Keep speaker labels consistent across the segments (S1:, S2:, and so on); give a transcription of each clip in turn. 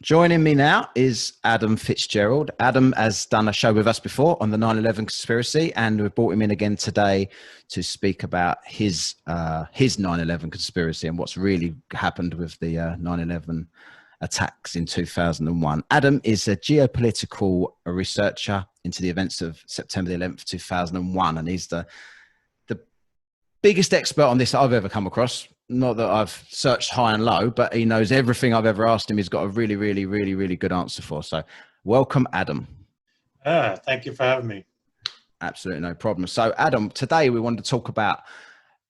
S1: Joining me now is Adam Fitzgerald. Adam has done a show with us before on the 9/11 conspiracy, and we've brought him in again today to speak about his 9/11 conspiracy and what's really happened with the 9/11 attacks in 2001. Adam is a geopolitical researcher into the events of September the 11th, 2001, and he's the biggest expert on this I've ever come across. Not that I've searched high and low, but he knows everything I've ever asked him. He's got a really, really, really, really good answer for. So welcome, Adam.
S2: Thank you for having me.
S1: Absolutely no problem. So Adam, today we wanted to talk about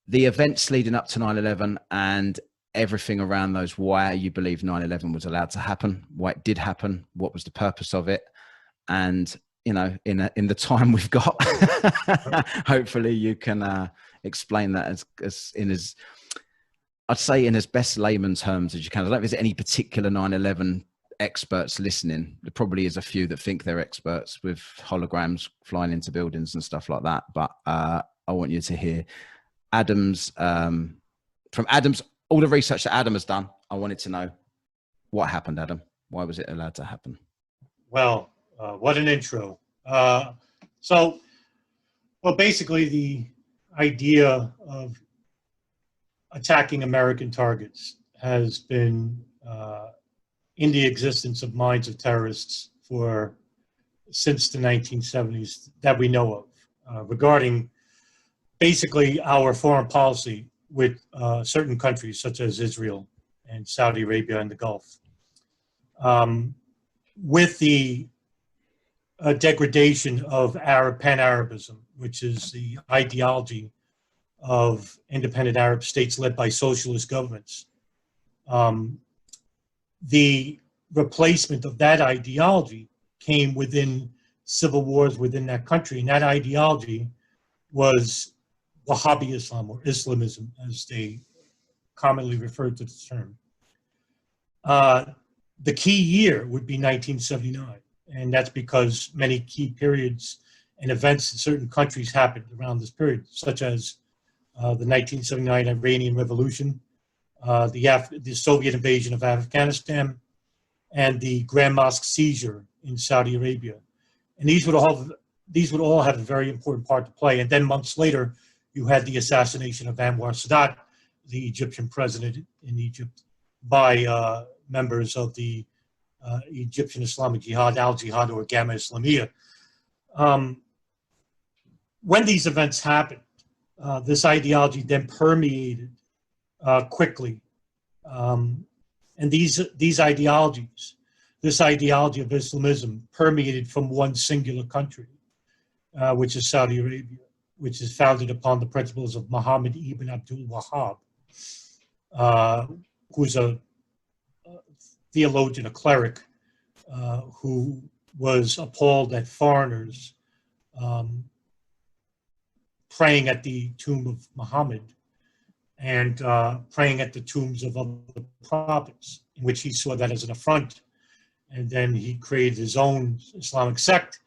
S1: the events leading up to 9/11 and everything around those, why you believe 9/11 was allowed to happen, why it did happen, what was the purpose of it. And, you know, in the time we've got, hopefully you can explain that as I'd say in as best layman terms as you can. I don't know if there's any particular 9/11 experts listening. There probably is a few that think they're experts with holograms flying into buildings and stuff like that. But I want you to hear Adam's, all the research that Adam has done. I wanted to know what happened, Adam. Why was it allowed to happen?
S2: Well, what an intro. Basically the idea of attacking American targets has been in the existence of minds of terrorists since the 1970s that we know of, regarding basically our foreign policy with certain countries such as Israel and Saudi Arabia and the Gulf. With the degradation of Pan-Arabism, which is the ideology of independent Arab states led by socialist governments. The replacement of that ideology came within civil wars within that country, and that ideology was Wahhabi Islam, or Islamism, as they commonly refer to the term. The key year would be 1979, and that's because many key periods and events in certain countries happened around this period, such as the 1979 Iranian Revolution, the Soviet invasion of Afghanistan, and the Grand Mosque seizure in Saudi Arabia. And these would all have a very important part to play. And then months later, you had the assassination of Anwar Sadat, the Egyptian president in Egypt, by members of the Egyptian Islamic Jihad, Al-Jihad, or Gamma Islamiyah. When these events happened, this ideology then permeated quickly. And these ideologies, this ideology of Islamism permeated from one singular country, which is Saudi Arabia, which is founded upon the principles of Muhammad ibn Abdul Wahhab, who's a theologian, a cleric, who was appalled at foreigners praying at the tomb of Muhammad and praying at the tombs of other prophets, in which he saw that as an affront. And then he created his own Islamic sect,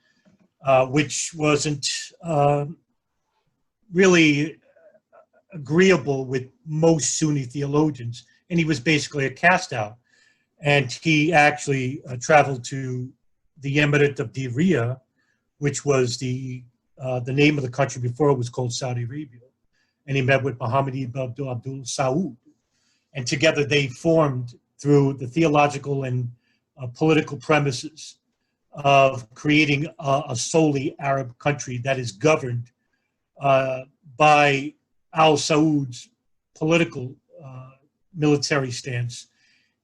S2: which wasn't really agreeable with most Sunni theologians. And he was basically a cast out. And he actually traveled to the Emirate of Diriyah, which was the name of the country before it was called Saudi Arabia. And he met with Muhammad ibn Abdul Saud. And together they formed, through the theological and political premises of creating a solely Arab country that is governed by Al Saud's political military stance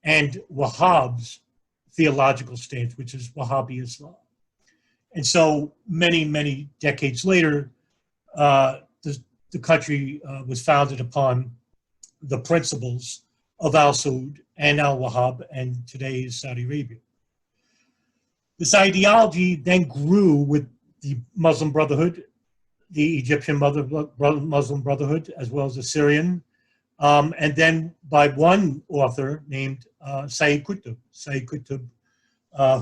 S2: and Wahhab's theological stance, which is Wahhabi Islam. And so many, many decades later, the country was founded upon the principles of Al Saud and Al Wahhab, and today is Saudi Arabia. This ideology then grew with the Muslim Brotherhood, the Egyptian Muslim Brotherhood, as well as the Syrian, and then by one author named Sayyid Qutb. Sayyid Qutb,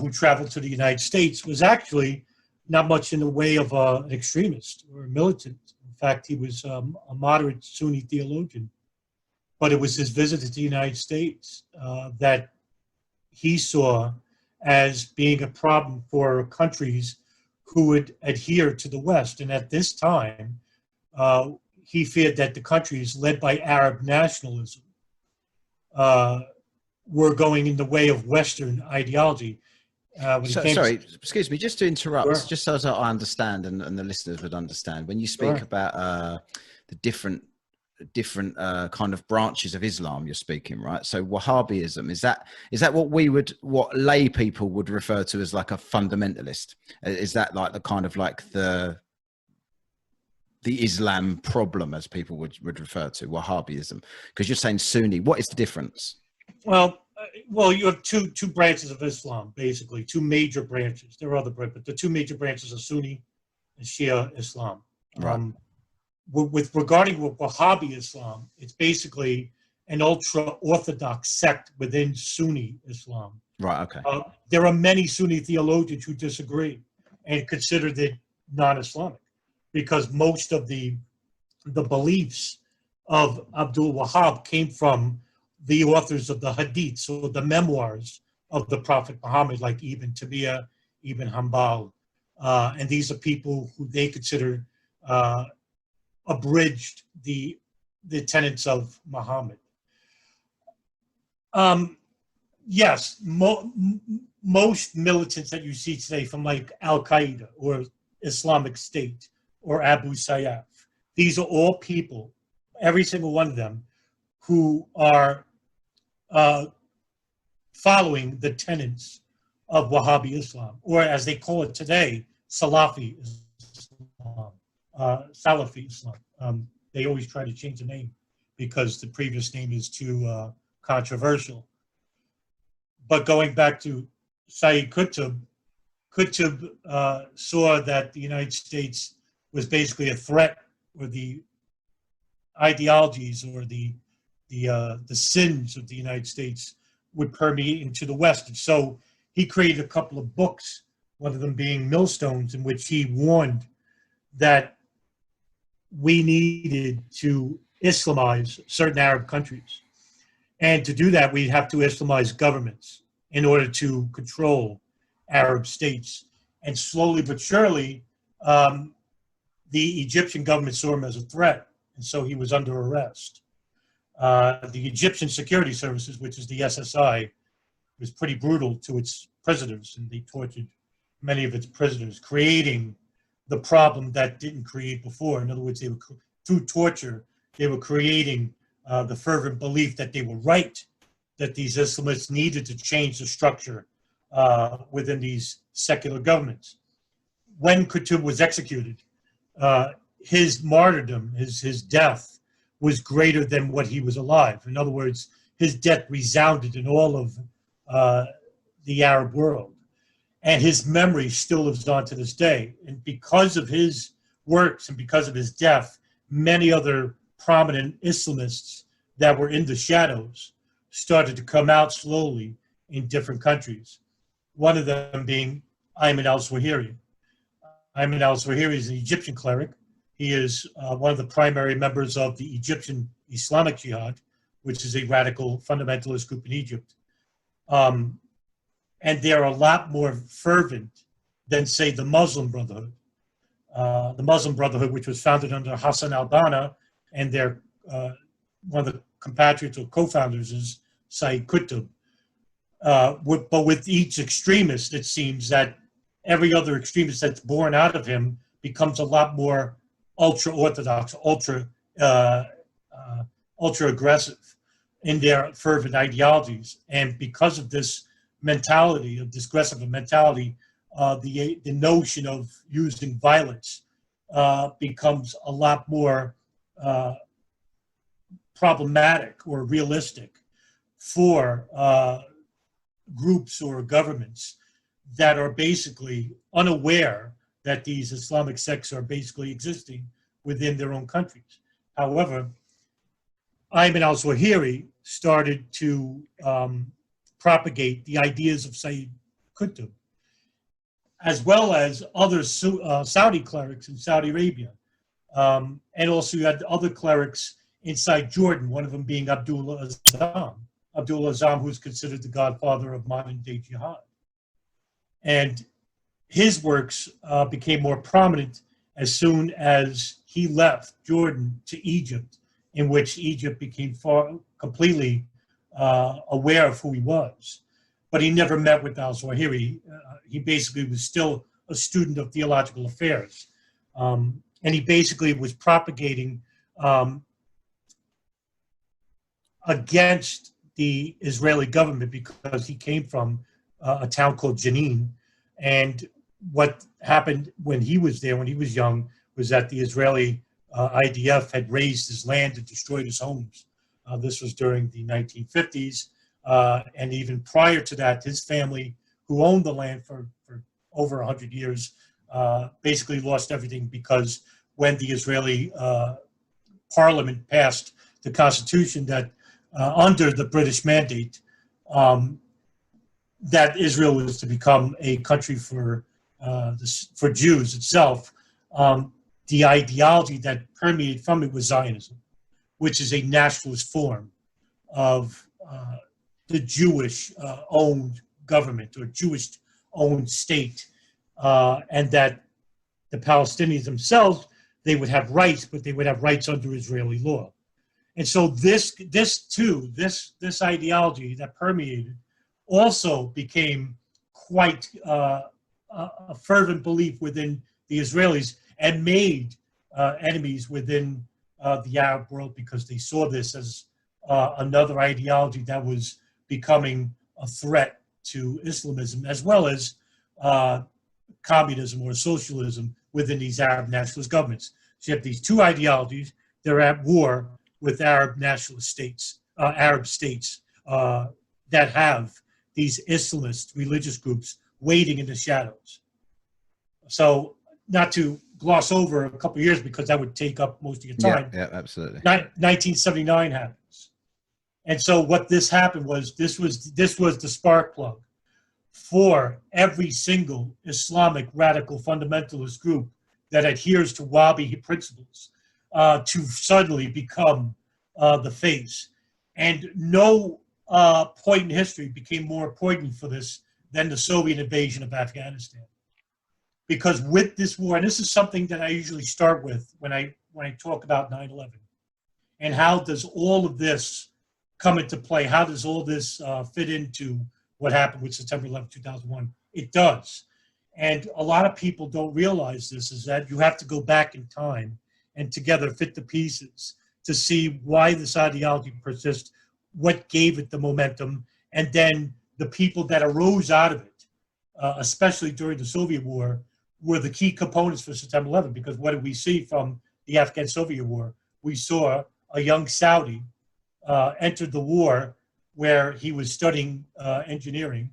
S2: who traveled to the United States, was actually not much in the way of an extremist or a militant. In fact, he was a moderate Sunni theologian. But it was his visit to the United States that he saw as being a problem for countries who would adhere to the West. And at this time, he feared that the countries led by Arab nationalism were going in the way of Western ideology.
S1: Sorry, excuse me, just to interrupt,
S2: Sure.
S1: just so as I understand and the listeners would understand, when you speak
S2: Sure.
S1: about the different kind of branches of Islam, you're speaking, right? So Wahhabism, is that what lay people would refer to as like a fundamentalist? Is that like the kind of like the Islam problem, as people would refer to Wahhabism? Because you're saying Sunni. What is the difference?
S2: Well, you have two branches of Islam, basically, two major branches. There are other branches, but the two major branches are Sunni and Shia Islam.
S1: Right.
S2: Regarding Wahhabi Islam, it's basically an ultra-Orthodox sect within Sunni Islam.
S1: Right, okay.
S2: There are many Sunni theologians who disagree and consider it non-Islamic, because most of the beliefs of Abdul Wahhab came from the authors of the Hadiths, or the memoirs of the Prophet Muhammad, like Ibn Taymiyyah, Ibn Hanbal. And these are people who they consider abridged the tenets of Muhammad. Yes, most militants that you see today from like Al-Qaeda or Islamic State or Abu Sayyaf, these are all people, every single one of them, who are following the tenets of Wahhabi Islam, or as they call it today, Salafi Islam, Salafi Islam. They always try to change the name because the previous name is too controversial. But going back to Sayyid Qutb, saw that the United States was basically a threat, or the ideologies or the sins of the United States would permeate into the West. And so he created a couple of books, one of them being Millstones, in which he warned that we needed to Islamize certain Arab countries. And to do that, we'd have to Islamize governments in order to control Arab states. And slowly but surely, the Egyptian government saw him as a threat, and so he was under arrest. The Egyptian Security Services, which is the SSI, was pretty brutal to its prisoners, and they tortured many of its prisoners, creating the problem that didn't create before. In other words, through torture, they were creating the fervent belief that they were right, that these Islamists needed to change the structure within these secular governments. When Qutb was executed, his martyrdom, his death, was greater than what he was alive. In other words, his death resounded in all of the Arab world. And his memory still lives on to this day. And because of his works and because of his death, many other prominent Islamists that were in the shadows started to come out slowly in different countries. One of them being Ayman al-Zawahiri. Ayman al-Zawahiri is an Egyptian cleric. He is one of the primary members of the Egyptian Islamic Jihad, which is a radical fundamentalist group in Egypt. And they're a lot more fervent than, say, the Muslim Brotherhood. The Muslim Brotherhood, which was founded under Hassan al-Banna, and their one of the compatriots or co-founders is Sayyid Qutb. But with each extremist, it seems that every other extremist that's born out of him becomes a lot more ultra-Orthodox, ultra-aggressive in their fervent ideologies. And because of this mentality, of this aggressive mentality, the notion of using violence becomes a lot more problematic or realistic for groups or governments that are basically unaware that these Islamic sects are basically existing within their own countries. However, Ayman al-Zawahiri started to propagate the ideas of Sayyid Qutb, as well as other Saudi clerics in Saudi Arabia. And also you had other clerics inside Jordan, one of them being Abdullah Azzam, Abdul Azam, who's considered the godfather of modern-day jihad. And his works became more prominent as soon as he left Jordan to Egypt, in which Egypt became completely aware of who he was. But he never met with al-Zawahiri. He basically was still a student of theological affairs. And he basically was propagating against the Israeli government because he came from a town called Jenin. And what happened when he was there, when he was young, was that the Israeli IDF had razed his land and destroyed his homes. This was during the 1950s. And even prior to that, his family, who owned the land for over 100 years, basically lost everything because when the Israeli parliament passed the constitution that under the British mandate, that Israel was to become a country for Jews itself, the ideology that permeated from it was Zionism, which is a nationalist form of the Jewish-owned government or Jewish-owned state, and that the Palestinians themselves, they would have rights, but they would have rights under Israeli law. And so this ideology that permeated also became quite a fervent belief within the Israelis and made enemies within the Arab world because they saw this as another ideology that was becoming a threat to Islamism as well as communism or socialism within these Arab nationalist governments. So you have these two ideologies. They're at war with Arab nationalist states, Arab states that have these Islamist religious groups waiting in the shadows. So not to gloss over a couple of years because that would take up most of your time.
S1: Yeah, absolutely.
S2: 1979 happens. And so what this happened was this was the spark plug for every single Islamic radical fundamentalist group that adheres to Wahhabi principles to suddenly become the face. And no point in history became more poignant for this than the Soviet invasion of Afghanistan. Because with this war, and this is something that I usually start with when I talk about 9/11, and how does all of this come into play? How does all this fit into what happened with September 11, 2001? It does. And a lot of people don't realize this, is that you have to go back in time and together fit the pieces to see why this ideology persists, what gave it the momentum, and then the people that arose out of it, especially during the Soviet war, were the key components for September 11. Because what did we see from the Afghan-Soviet war? We saw a young Saudi enter the war where he was studying engineering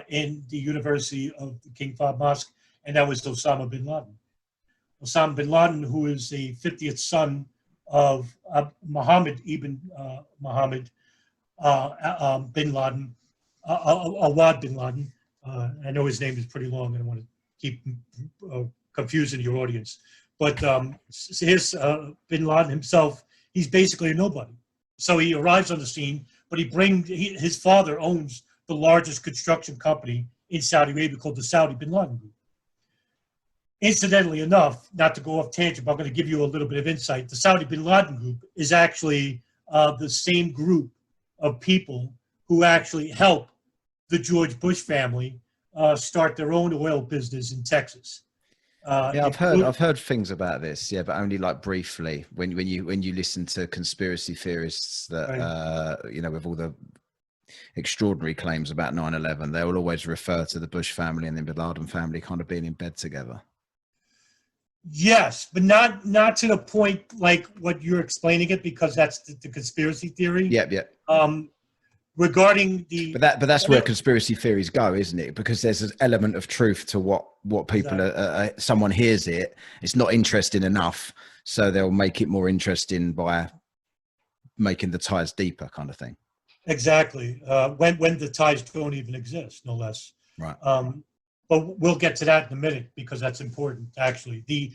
S2: in the University of the King Fahd Mosque, and that was Osama bin Laden. Osama bin Laden, who is the 50th son of Muhammad ibn Muhammad bin Laden, Awad bin Laden. I know his name is pretty long, and I want to keep confusing your audience. But his bin Laden himself, he's basically a nobody. So he arrives on the scene, but his father owns the largest construction company in Saudi Arabia called the Saudi bin Laden Group. Incidentally enough, not to go off tangent, but I'm going to give you a little bit of insight. The Saudi bin Laden Group is actually the same group of people who actually help the George Bush family start their own oil business in Texas.
S1: Yeah, I've heard things about this. Yeah, but only like briefly. When you listen to conspiracy theorists that right. With all the extraordinary claims about 9/11, they will always refer to the Bush family and the bin Laden family kind of being in bed together.
S2: Yes, but not to the point like what you're explaining it, because that's the conspiracy theory.
S1: Yeah.
S2: Regarding the
S1: but that's where conspiracy theories go, isn't it? Because there's an element of truth to what people exactly. Someone hears it's not interesting enough, so they'll make it more interesting by making the ties deeper, kind of thing. Exactly.
S2: When the ties don't even exist, no less.
S1: Right.
S2: But we'll get to that in a minute because that's important. Actually, the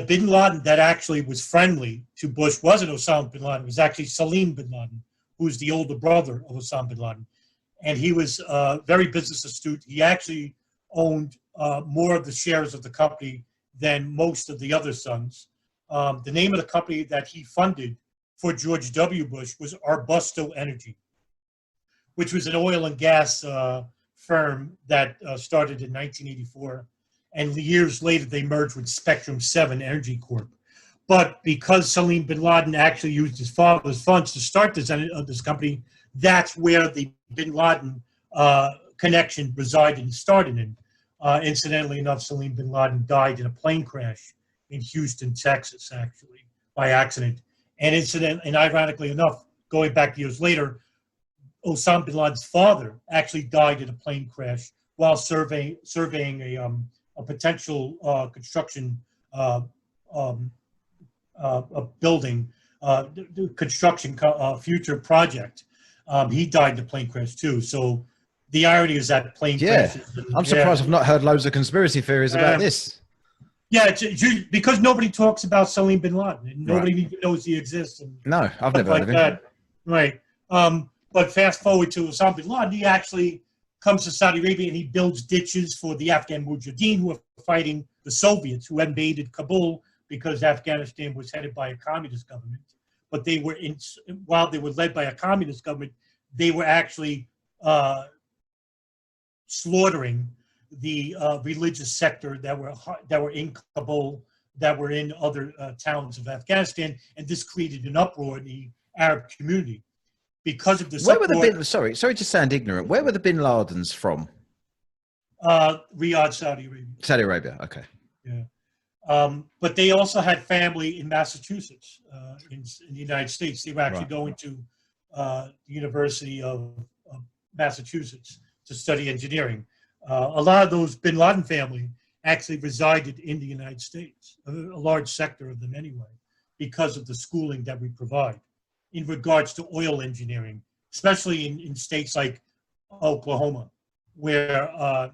S2: bin Laden that actually was friendly to Bush wasn't Osama bin Laden. It was actually Salim bin Laden, who's the older brother of Osama bin Laden. And he was very business astute. He actually owned more of the shares of the company than most of the other sons. The name of the company that he funded for George W. Bush was Arbusto Energy, which was an oil and gas firm that started in 1984. And years later, they merged with Spectrum 7 Energy Corp. But because Salim bin Laden actually used his father's funds to start this company, that's where the bin Laden connection resided and started in. Incidentally enough, Salim bin Laden died in a plane crash in Houston, Texas, actually, by accident. And ironically enough, going back years later, Osama bin Laden's father actually died in a plane crash while surveying a potential construction a building, construction future project. He died in a plane crash too. So the irony is that plane crashes.
S1: I'm surprised I've not heard loads of conspiracy theories about this.
S2: Yeah, it's because nobody talks about Salim bin Laden, and nobody even knows he exists. And
S1: no, I've never heard of him.
S2: That. Right. But fast forward to Osama bin Laden, he actually comes to Saudi Arabia and he builds ditches for the Afghan Mujahideen who are fighting the Soviets who invaded Kabul because Afghanistan was headed by a communist government. But they were while they were led by a communist government, they were actually slaughtering the religious sector that were in Kabul, that were in other towns of Afghanistan, and this created an uproar in the Arab community. Because of this uproar,
S1: sorry to sound ignorant, where were the bin Ladens from?
S2: Riyadh, Saudi Arabia.
S1: Saudi Arabia, okay.
S2: Yeah. But they also had family in Massachusetts, in the United States. They were actually going to the University of Massachusetts to study engineering. A lot of those bin Laden family actually resided in the United States, a large sector of them anyway, because of the schooling that we provide in regards to oil engineering, especially in states like Oklahoma, where,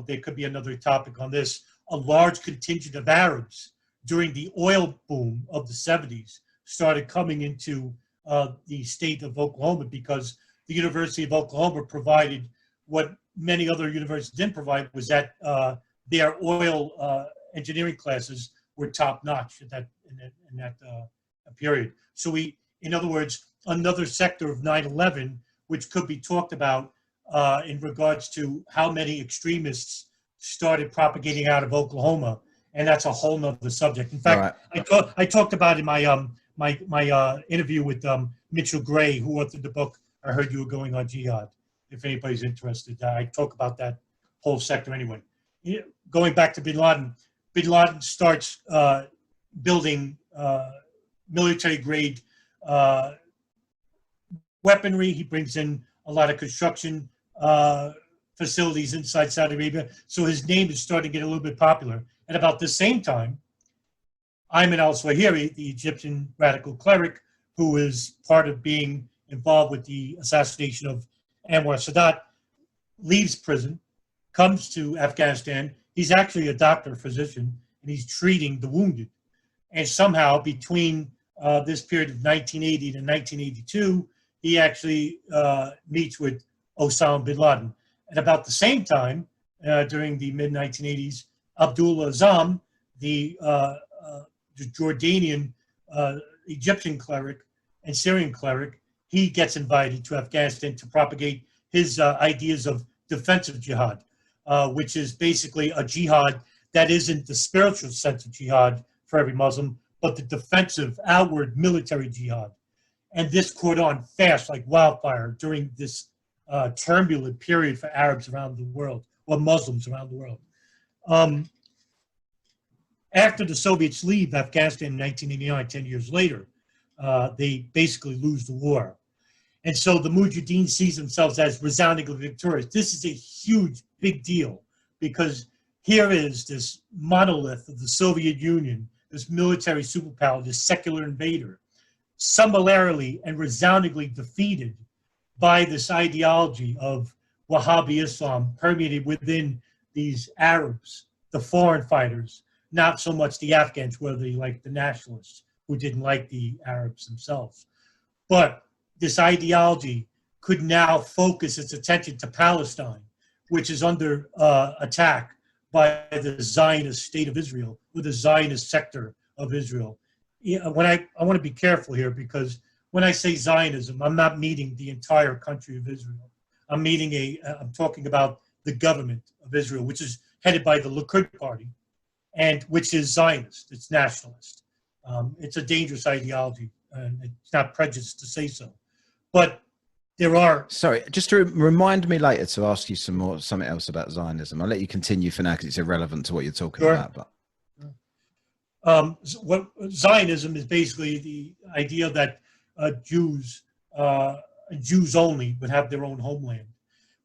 S2: there could be another topic on this. A large contingent of Arabs during the oil boom of the 70s started coming into the state of Oklahoma because the University of Oklahoma provided what many other universities didn't provide, was that their oil engineering classes were top notch in that period. So in other words, another sector of 9/11, which could be talked about in regards to how many extremists started propagating out of Oklahoma, and that's a whole nother subject. In fact, I talked about in my my interview with Mitchell Gray, who authored the book "I Heard You Were Going on Jihad." If anybody's interested, I talk about that whole sector anyway. Going back to bin Laden starts building military-grade weaponry. He brings in a lot of construction facilities inside Saudi Arabia. So his name is starting to get a little bit popular. And about the same time, Ayman al-Zawahiri, the Egyptian radical cleric, who is part of being involved with the assassination of Anwar Sadat, leaves prison, comes to Afghanistan. He's actually a doctor, physician, and he's treating the wounded. And somehow between this period of 1980 to 1982, he actually meets with Osama bin Laden. At about the same time, during the mid-1980s, Abdullah Azzam, the Jordanian Egyptian cleric and Syrian cleric, he gets invited to Afghanistan to propagate his ideas of defensive jihad, which is basically a jihad that isn't the spiritual sense of jihad for every Muslim, but the defensive, outward military jihad. And this caught on fast like wildfire during this turbulent period for Arabs around the world, or Muslims around the world. After the Soviets leave Afghanistan in 1989, 10 years later, they basically lose the war. And so the Mujahideen sees themselves as resoundingly victorious. This is a huge, big deal, because here is this monolith of the Soviet Union, this military superpower, this secular invader, summarily and resoundingly defeated by this ideology of Wahhabi Islam permeated within these Arabs, the foreign fighters, not so much the Afghans, whether they like the nationalists who didn't like the Arabs themselves. But this ideology could now focus its attention to Palestine, which is under attack by the Zionist state of Israel, or the Zionist sector of Israel. When I want to be careful here, because when I say Zionism, I'm not meaning the entire country of Israel. I'm talking about the government of Israel, which is headed by the Likud party, and which is Zionist. It's nationalist. It's a dangerous ideology, and it's not prejudiced to say so. But there are...
S1: Sorry, just to remind me later to ask you something else about Zionism. I'll let you continue for now because it's irrelevant to what you're talking about. But
S2: what Zionism is basically the idea that Jews only would have their own homeland,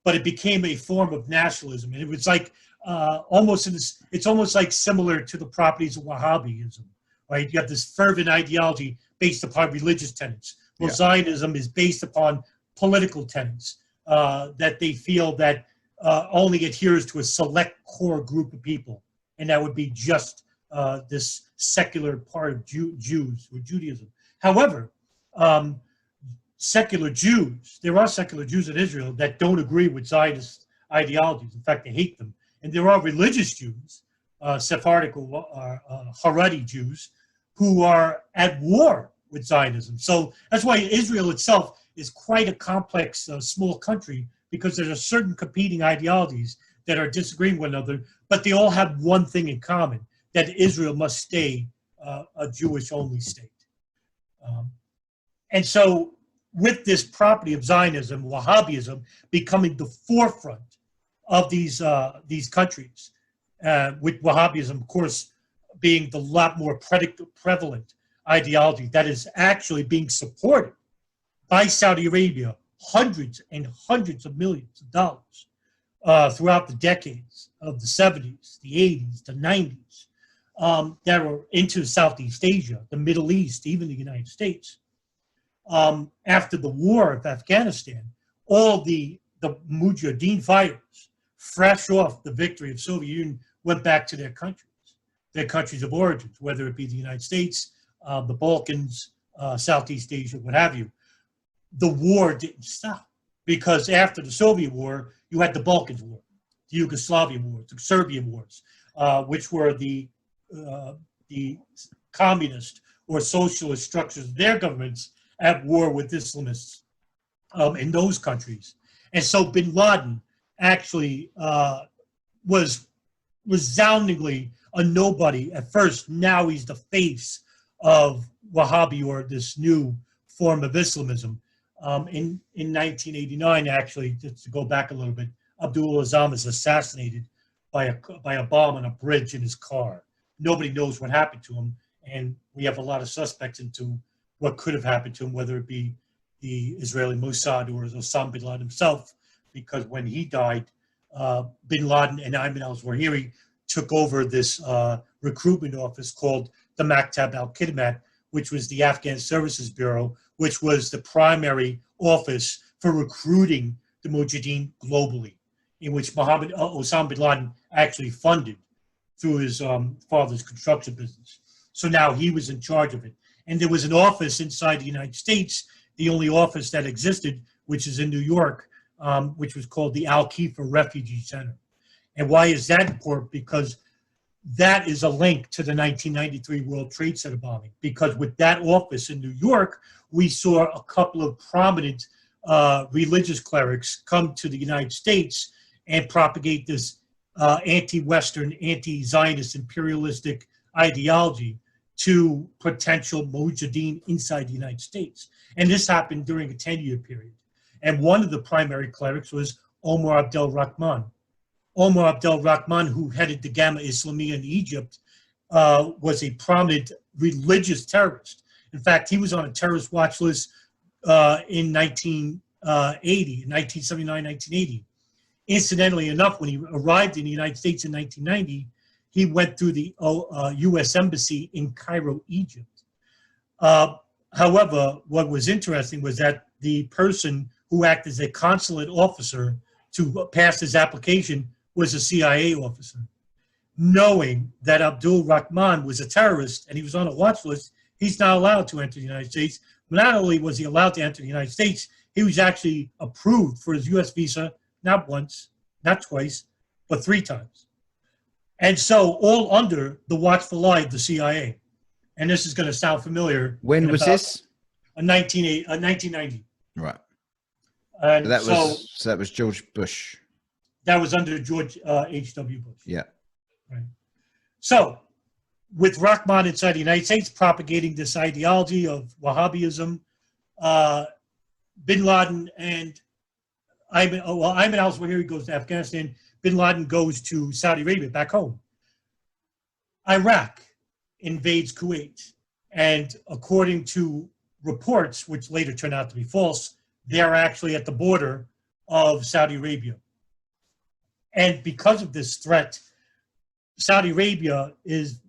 S2: but it became a form of nationalism, and it was like it's almost like similar to the properties of Wahhabism, right? You have this fervent ideology based upon religious tenets. Well, Zionism is based upon political tenets that they feel that only adheres to a select core group of people, and that would be just this secular part of Jews or Judaism. However, secular Jews, there are secular Jews in Israel that don't agree with Zionist ideologies. In fact, they hate them. And there are religious Jews, Sephardic or Haredi Jews, who are at war with Zionism. So that's why Israel itself is quite a complex, small country, because there are certain competing ideologies that are disagreeing with one another, but they all have one thing in common, that Israel must stay a Jewish-only state. And so with this property of Zionism, Wahhabism, becoming the forefront of these countries, with Wahhabism, of course, being the lot more prevalent ideology that is actually being supported by Saudi Arabia, hundreds and hundreds of millions of dollars throughout the decades of the 70s, the 80s, the 90s, that were into Southeast Asia, the Middle East, even the United States. After the war of Afghanistan, all the Mujahideen fighters, fresh off the victory of Soviet Union, went back to their countries of origin, whether it be the United States, the Balkans, Southeast Asia, what have you. The war didn't stop, because after the Soviet war, you had the Balkans War, the Yugoslavian War, the Serbian wars, which were the communist or socialist structures of their governments at war with Islamists in those countries. And so bin Laden actually was resoundingly a nobody at first. Now he's the face of Wahhabi, or this new form of Islamism. In 1989, actually, just to go back a little bit, Abdul Azzam is assassinated by a bomb on a bridge in his car. Nobody knows what happened to him, and we have a lot of suspects into what could have happened to him, whether it be the Israeli Mossad or Osama bin Laden himself, because when he died, bin Laden and Ayman al-Zawahiri took over this recruitment office called the Maktab al-Khidmat, which was the Afghan Services Bureau, which was the primary office for recruiting the Mujahideen globally, in which Osama bin Laden actually funded through his father's construction business. So now he was in charge of it. And there was an office inside the United States, the only office that existed, which is in New York, which was called the Al-Khifa Refugee Center. And why is that important? Because that is a link to the 1993 World Trade Center bombing. Because with that office in New York, we saw a couple of prominent religious clerics come to the United States and propagate this anti-Western, anti-Zionist, imperialistic ideology to potential Mujahideen inside the United States. And this happened during a 10-year period. And one of the primary clerics was Omar Abdel Rahman. Omar Abdel Rahman, who headed the Gamma Islamiyah in Egypt, was a prominent religious terrorist. In fact, he was on a terrorist watch list in 1979, 1980. Incidentally enough, when he arrived in the United States in 1990, he went through the U.S. Embassy in Cairo, Egypt. However, what was interesting was that the person who acted as a consulate officer to pass his application was a CIA officer. Knowing that Abdul Rahman was a terrorist and he was on a watch list, he's not allowed to enter the United States, Not only was he allowed to enter the United States, he was actually approved for his U.S. visa, not once, not twice, but 3 times. And so all under the watchful eye of the CIA. And this is going to sound familiar.
S1: When was this?
S2: 1990.
S1: Right.
S2: And
S1: so that was George Bush.
S2: That was under George H.W. Bush.
S1: Yeah.
S2: Right. So with Rahman inside the United States propagating this ideology of Wahhabism, bin Laden and Ayman al-Zawahiri goes to Afghanistan. Bin Laden goes to Saudi Arabia, back home. Iraq invades Kuwait. And according to reports, which later turned out to be false, they're actually at the border of Saudi Arabia. And because of this threat, Saudi Arabia is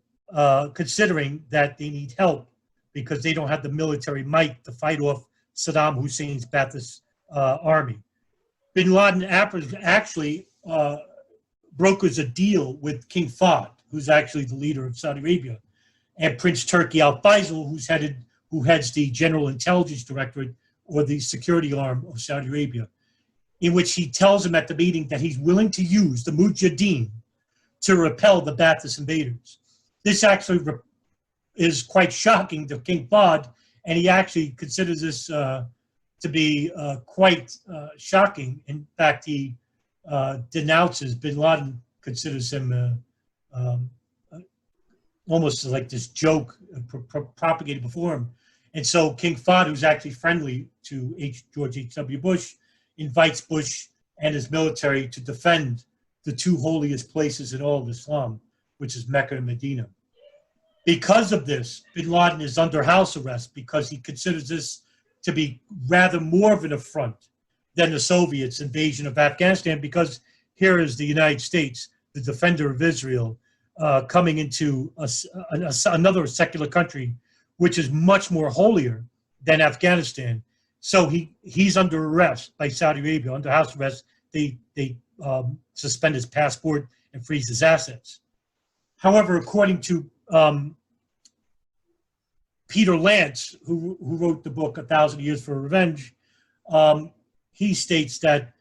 S2: considering that they need help because they don't have the military might to fight off Saddam Hussein's Ba'athist army. Bin Laden actually brokers a deal with King Fahd, who's actually the leader of Saudi Arabia, and Prince Turki al-Faisal, who heads the General Intelligence Directorate, or the security arm of Saudi Arabia, in which he tells him at the meeting that he's willing to use the Mujahideen to repel the Ba'athist invaders. This actually is quite shocking to King Fahd, and he actually considers this to be quite shocking. In fact, he denounces bin Laden, considers him almost like this joke propagated before him. And so King Fahd, who's actually friendly to George H.W. Bush, invites Bush and his military to defend the 2 holiest places in all of Islam, which is Mecca and Medina. Because of this, bin Laden is under house arrest because he considers this to be rather more of an affront than the Soviets' invasion of Afghanistan, because here is the United States, the defender of Israel, coming into another secular country, which is much more holier than Afghanistan. So he's under arrest by Saudi Arabia, under house arrest. They suspend his passport and freeze his assets. However, according to Peter Lance, who wrote the book 1,000 Years for Revenge, he states that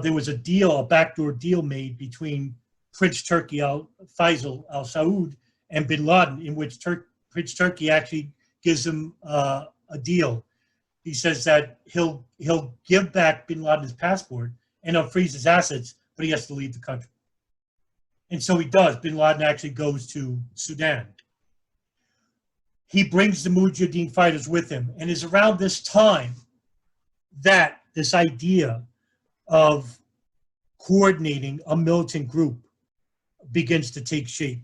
S2: there was a backdoor deal made between Prince Turki al-Faisal al-Saud and bin Laden, in which Prince Turki actually gives him a deal. He says that he'll give back bin Laden his passport and he'll freeze his assets, but he has to leave the country. And so he does. Bin Laden actually goes to Sudan. He brings the Mujahideen fighters with him, and it's around this time that this idea of coordinating a militant group begins to take shape.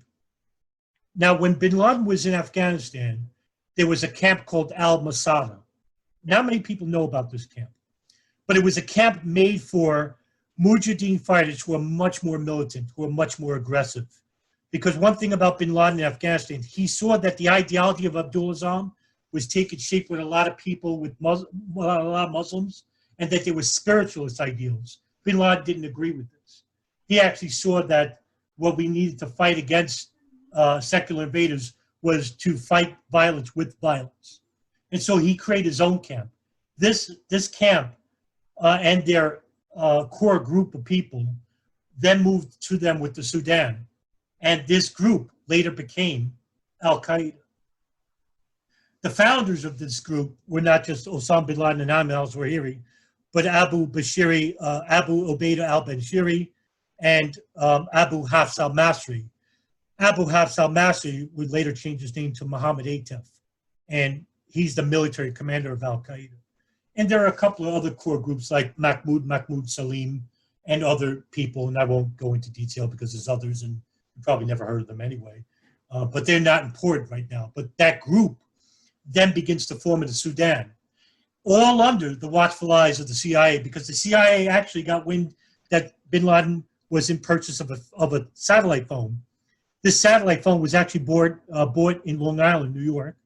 S2: Now, when bin Laden was in Afghanistan, there was a camp called Al-Masada. Not many people know about this camp, but it was a camp made for Mujahideen fighters who are much more militant, who are much more aggressive. Because one thing about bin Laden in Afghanistan, he saw that the ideology of Abdul Azam was taking shape with a lot of people, with a lot of Muslims, and that there were spiritualist ideals. Bin Laden didn't agree with this. He actually saw that what we needed to fight against secular invaders was to fight violence with violence. And so he created his own camp. This camp and their core group of people then moved to them with the Sudan. And this group later became Al-Qaeda. The founders of this group were not just Osama bin Laden and Ayman al-Zawahiri, but Abu Ubaidah al-Banshiri and Abu Hafs al-Masri. Abu Hafs al-Masri would later change his name to Muhammad Atef, and he's the military commander of Al-Qaeda. And there are a couple of other core groups like Mahmoud Salim, and other people, and I won't go into detail because there's others, and you probably never heard of them anyway. But they're not important right now. But that group then begins to form in the Sudan, all under the watchful eyes of the CIA, because the CIA actually got wind that bin Laden was in purchase of a satellite phone. This satellite phone was actually bought in Long Island, New York,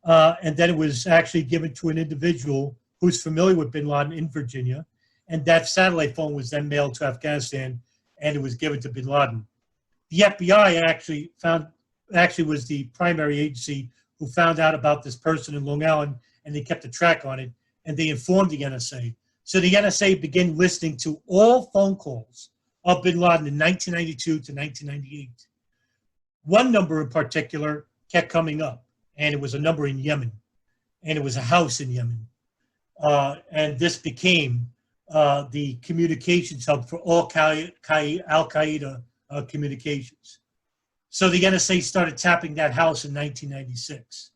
S2: and then it was actually given to an individual who's familiar with bin Laden in Virginia, and that satellite phone was then mailed to Afghanistan, and it was given to bin Laden. The FBI actually was the primary agency who found out about this person in Long Island and they kept a track on it, and they informed the NSA. So the NSA began listening to all phone calls of bin Laden in 1992 to 1998. One number in particular kept coming up, and it was a number in Yemen, and it was a house in Yemen. And this became the communications hub for all Al-Qaeda communications. So the NSA started tapping that house in 1996.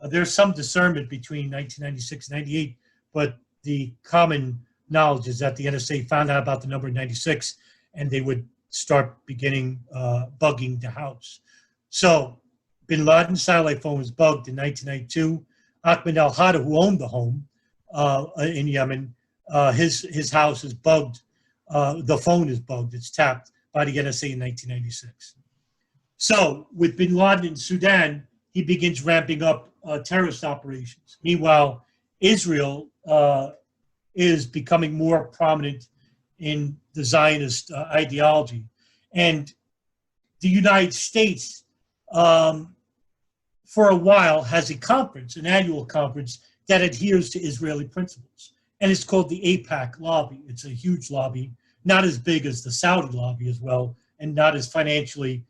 S2: There's some discernment between 1996 and 98, but the common knowledge is that the NSA found out about the number in 96, and they would start beginning bugging the house. So bin Laden's satellite phone was bugged in 1992. Ahmed al-Hada, who owned the home in Yemen, his house is bugged. The phone is bugged. It's tapped by the NSA in 1996. So with bin Laden in Sudan, he begins ramping up terrorist operations. Meanwhile, Israel is becoming more prominent in the Zionist ideology. And the United States, for a while, has a conference, an annual conference, that adheres to Israeli principles. And it's called the AIPAC lobby. It's a huge lobby, not as big as the Saudi lobby as well, and not as financially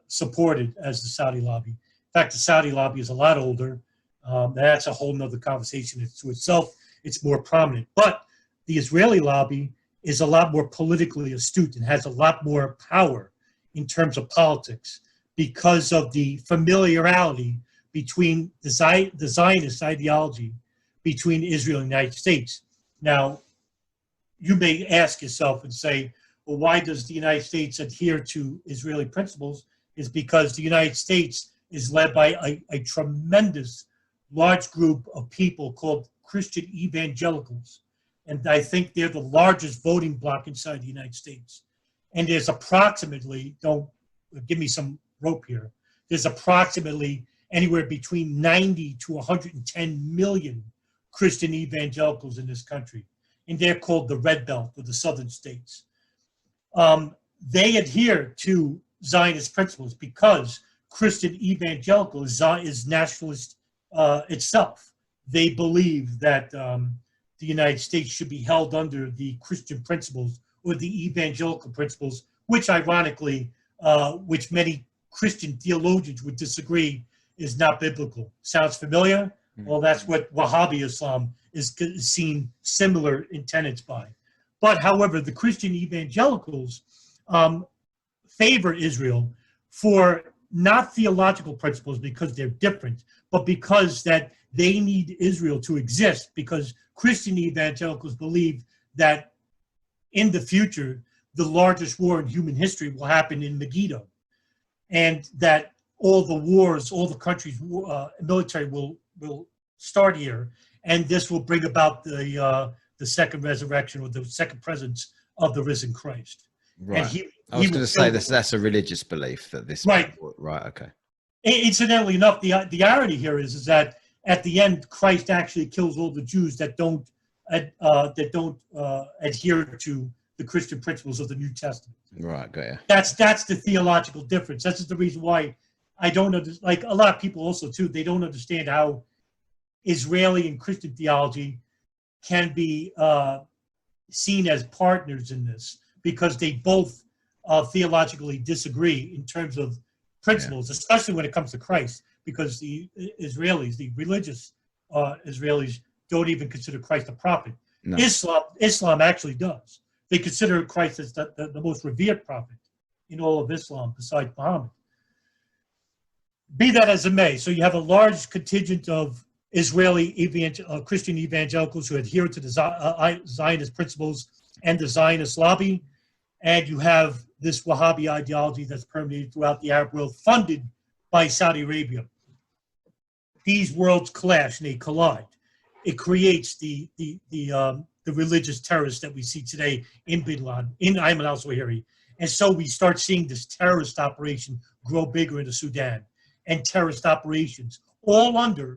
S2: supported as the Saudi lobby. In fact, the Saudi lobby is a lot older. That's a whole nother conversation to itself. It's more prominent. But the Israeli lobby is a lot more politically astute and has a lot more power in terms of politics because of the familiarity between the Zionist ideology between Israel and the United States. Now, you may ask yourself and say, well, why does the United States adhere to Israeli principles? Is because the United States is led by a tremendous large group of people called Christian evangelicals. And I think they're the largest voting bloc inside the United States. And there's approximately, don't give me some rope here, there's approximately anywhere between 90 to 110 million Christian evangelicals in this country. And they're called the Red Belt, or the Southern states. They adhere to Zionist principles because Christian evangelical is nationalist itself. They believe that the United States should be held under the Christian principles or the evangelical principles, which ironically, which many Christian theologians would disagree is not biblical. Sounds familiar? Well, that's what Wahhabi Islam is seen similar in tenets by. But however, the Christian evangelicals favor Israel for not theological principles because they're different, but because that they need Israel to exist, because Christian evangelicals believe that in the future, the largest war in human history will happen in Megiddo, and that all the wars, all the countries' military will start here, and this will bring about the second resurrection or the second presence of the risen Christ.
S1: Right.
S2: And
S1: I was going to say that's a religious belief that this.
S2: Right.
S1: Right. Okay.
S2: Incidentally enough, the irony here is that at the end, Christ actually kills all the Jews that don't adhere to the Christian principles of the New Testament.
S1: Right. Got you.
S2: That's the theological difference. That's the reason why I don't understand. Like a lot of people also too, they don't understand how Israeli and Christian theology can be seen as partners in this, because they both theologically disagree in terms of principles, especially when it comes to Christ, because the Israelis, the religious Israelis, don't even consider Christ a prophet. No. Islam actually does. They consider Christ as the most revered prophet in all of Islam besides Muhammad. Be that as it may, so you have a large contingent of Israeli Christian evangelicals who adhere to the Zionist principles and the Zionist lobby, and you have this Wahhabi ideology that's permeated throughout the Arab world, funded by Saudi Arabia. These worlds clash and they collide. It creates the religious terrorists that we see today in bin Laden, in Ayman al-Zawahiri. And so we start seeing this terrorist operation grow bigger into Sudan, and terrorist operations, all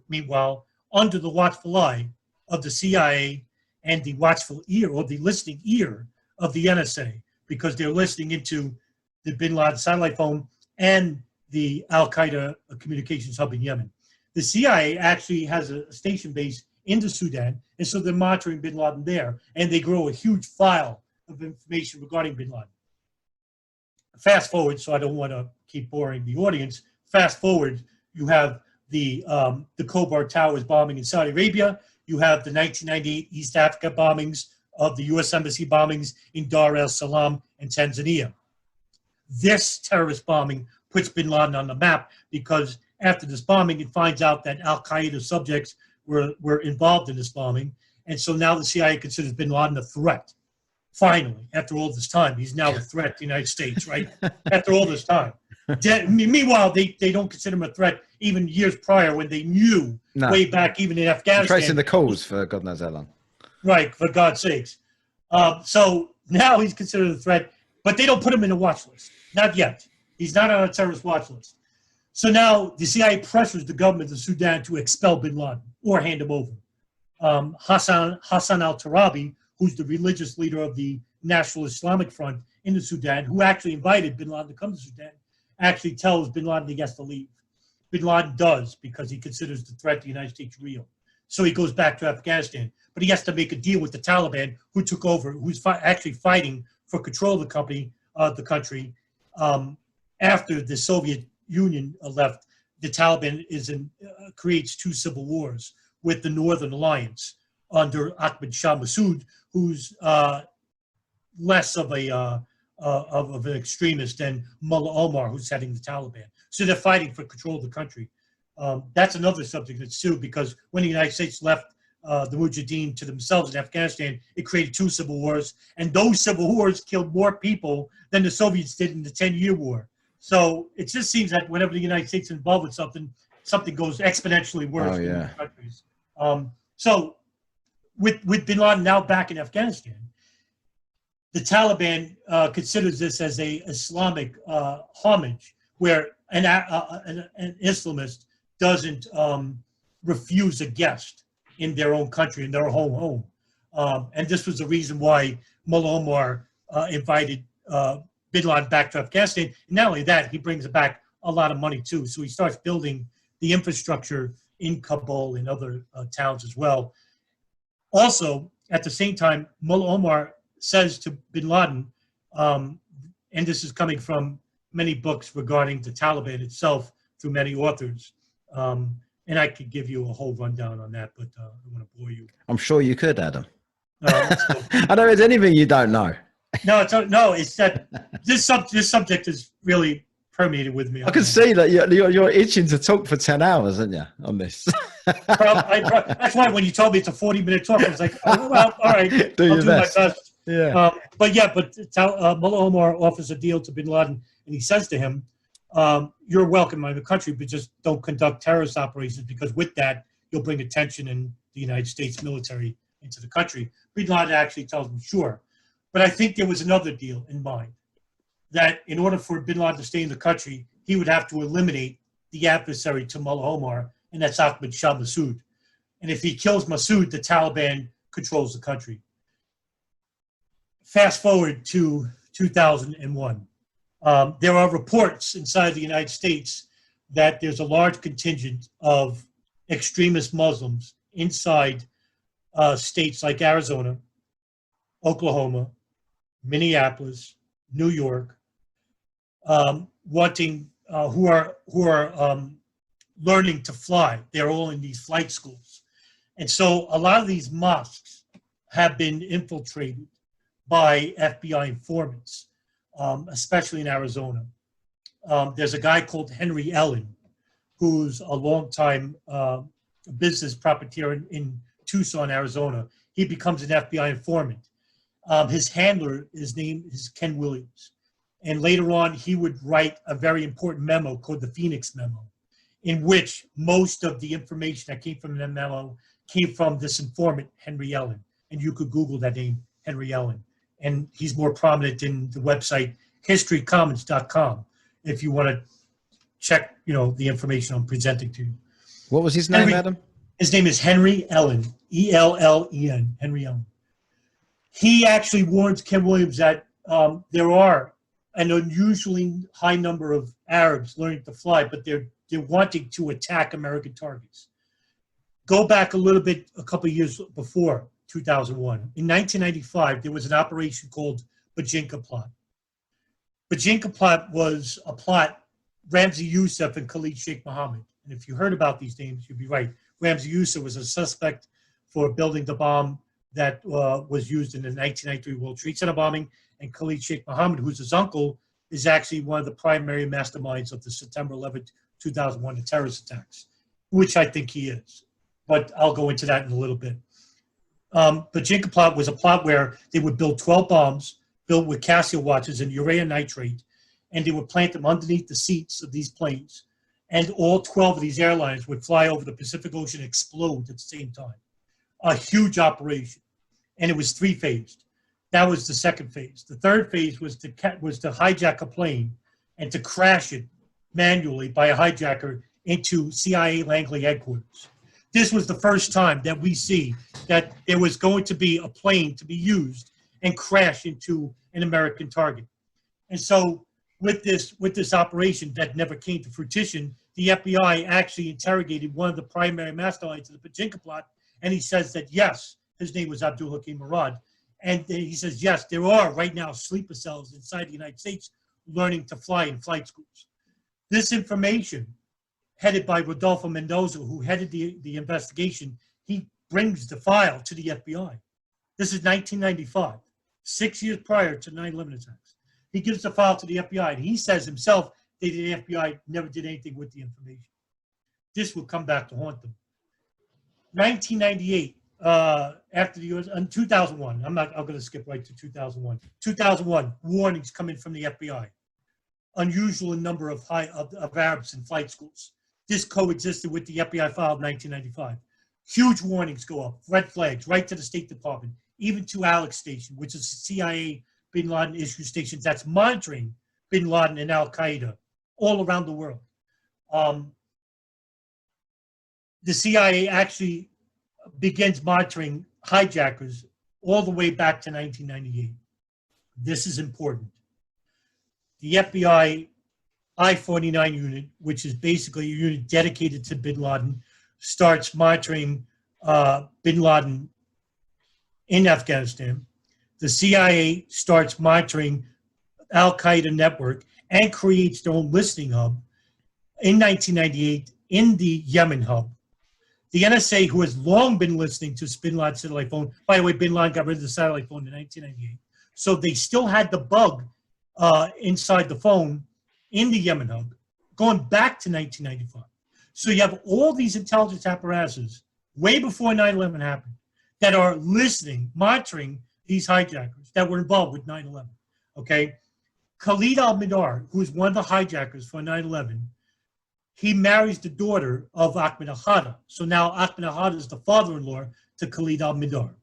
S2: meanwhile, under the watchful eye of the CIA and the watchful ear, or the listening ear of the NSA, because they're listening into the bin Laden satellite phone and the Al-Qaeda communications hub in Yemen. the CIA actually has a station base in the Sudan, and so they're monitoring bin Laden there, and they grow a huge file of information regarding bin Laden. Fast forward, so I don't want to keep boring the audience. Fast forward, you have the Khobar Towers bombing in Saudi Arabia. You have the 1998 East Africa bombings of the U.S. Embassy bombings in Dar es Salaam and Tanzania. This terrorist bombing puts bin Laden on the map because after this bombing, it finds out that al-Qaeda subjects were involved in this bombing. And so now the CIA considers bin Laden a threat. Finally, after all this time, he's now a threat to the United States, right? After all this time. Meanwhile, they don't consider him a threat even years prior when they knew way back even in Afghanistan.
S1: Tracing the calls for God knows how long.
S2: Right, for God's sakes. So now he's considered a threat, but they don't put him in a watch list. Not yet. He's not on a terrorist watch list. So now the CIA pressures the government of Sudan to expel bin Laden or hand him over. Hassan al-Turabi, who's the religious leader of the National Islamic Front in the Sudan, who actually invited bin Laden to come to Sudan, actually tells bin Laden he has to leave. Bin Laden does because he considers the threat to the United States real. So he goes back to Afghanistan. But he has to make a deal with the Taliban, who took over, who's actually fighting for control of the country. After the Soviet Union left, the Taliban creates two civil wars with the Northern Alliance under Ahmad Shah Massoud, who's less of an extremist than Mullah Omar, who's heading the Taliban. So they're fighting for control of the country. That's another subject that's sued because when the United States left the Mujahideen to themselves in Afghanistan, it created two civil wars, and those civil wars killed more people than the Soviets did in the 10-year war. So it just seems that whenever the United States is involved with something, something goes exponentially worse in the countries. So with bin Laden now back in Afghanistan, the Taliban considers this as a Islamic homage, where an Islamist doesn't refuse a guest in their own country, in their home. And this was the reason why Mullah Omar invited bin Laden back to Afghanistan. And not only that, he brings back a lot of money too. So he starts building the infrastructure in Kabul and other towns as well. Also, at the same time, Mullah Omar says to bin Laden, and this is coming from many books regarding the Taliban itself through many authors, and I could give you a whole rundown on that, but I don't want to bore you.
S1: I'm sure you could, Adam. I don't know if there's anything you don't know.
S2: It's that this subject is really permeated with me.
S1: I can see that you're itching to talk for 10 hours, aren't you, on this?
S2: That's why when you told me it's a 40-minute talk, I was like, oh, well, all right, I'll do my best.
S1: Yeah.
S2: But Mullah Omar offers a deal to bin Laden, and he says to him, you're welcome in the country, but just don't conduct terrorist operations, because with that, you'll bring attention in the United States military into the country. Bin Laden actually tells him, sure. But I think there was another deal in mind, that in order for bin Laden to stay in the country, he would have to eliminate the adversary to Mullah Omar, and that's Ahmad Shah Massoud. And if he kills Massoud, the Taliban controls the country. Fast forward to 2001. There are reports inside the United States that there's a large contingent of extremist Muslims inside states like Arizona, Oklahoma, Minneapolis, New York, who are learning to fly. They're all in these flight schools. And so a lot of these mosques have been infiltrated by FBI informants, especially in Arizona. There's a guy called Henry Ellen, who's a longtime business profiteer in Tucson, Arizona. He becomes an FBI informant. His handler, his name is Ken Williams. And later on, he would write a very important memo called the Phoenix Memo, in which most of the information that came from that memo came from this informant, Henry Ellen. And you could Google that name, Henry Ellen. And he's more prominent in the website historycommons.com if you want to check, the information I'm presenting to you.
S1: What was his name, Adam?
S2: His name is Henry Ellen, E-L-L-E-N, Henry Ellen. He actually warns Ken Williams that there are an unusually high number of Arabs learning to fly, but they're they're wanting to attack American targets. Go back a little bit, a couple of years before 2001. In 1995, there was an operation called Bajinka Plot. Bajinka Plot was a plot, Ramzi Youssef and Khalid Sheikh Mohammed. And if you heard about these names, you'd be right. Ramzi Youssef was a suspect for building the bomb that was used in the 1993 World Trade Center bombing. And Khalid Sheikh Mohammed, who's his uncle, is actually one of the primary masterminds of the September 11th, 2001 terrorist attacks, which I think he is. But I'll go into that in a little bit. Bajinka Plot was a plot where they would build 12 bombs built with Casio watches and urea nitrate, and they would plant them underneath the seats of these planes. And all 12 of these airliners would fly over the Pacific Ocean and explode at the same time. A huge operation. And it was three-phased. That was the second phase. The third phase was to hijack a plane and to crash it manually by a hijacker into CIA Langley headquarters. This was the first time that we see that there was going to be a plane to be used and crash into an American target. And so with this operation that never came to fruition, the FBI actually interrogated one of the primary masterminds of the Bajinka Plot, and he says that, yes, his name was Abdul Hakim Murad, and he says, yes, there are right now sleeper cells inside the United States learning to fly in flight schools. This information, headed by Rodolfo Mendoza, who headed the investigation, he brings the file to the FBI. This is 1995, 6 years prior to 9/11 attacks. He gives the file to the FBI, and he says himself that the FBI never did anything with the information. This will come back to haunt them. 1998, after the US, in 2001, I'm going to skip right to 2001. 2001, warnings coming from the FBI. Unusual number of Arabs in flight schools. This coexisted with the FBI file of 1995. Huge warnings go up, red flags, right to the State Department, even to Alex Station, which is a CIA Bin Laden issue station that's monitoring Bin Laden and Al Qaeda all around the world. The CIA actually begins monitoring hijackers all the way back to 1998. This is important. The FBI I-49 unit, which is basically a unit dedicated to Bin Laden, starts monitoring Bin Laden in Afghanistan. The CIA starts monitoring Al-Qaeda network and creates their own listening hub in 1998 in the Yemen hub. The NSA, who has long been listening to Bin Laden's satellite phone, by the way, Bin Laden got rid of the satellite phone in 1998, so they still had the bug inside the phone in the Yemen hub going back to 1995. So you have all these intelligence apparatuses way before 9/11 happened that are listening, monitoring these hijackers that were involved with 9/11, okay? Khalid al-Mihdhar, who is one of the hijackers for 9/11, he marries the daughter of Ahmed al-Hada. So now Ahmed al-Hada is the father-in-law to Khalid al-Mihdhar.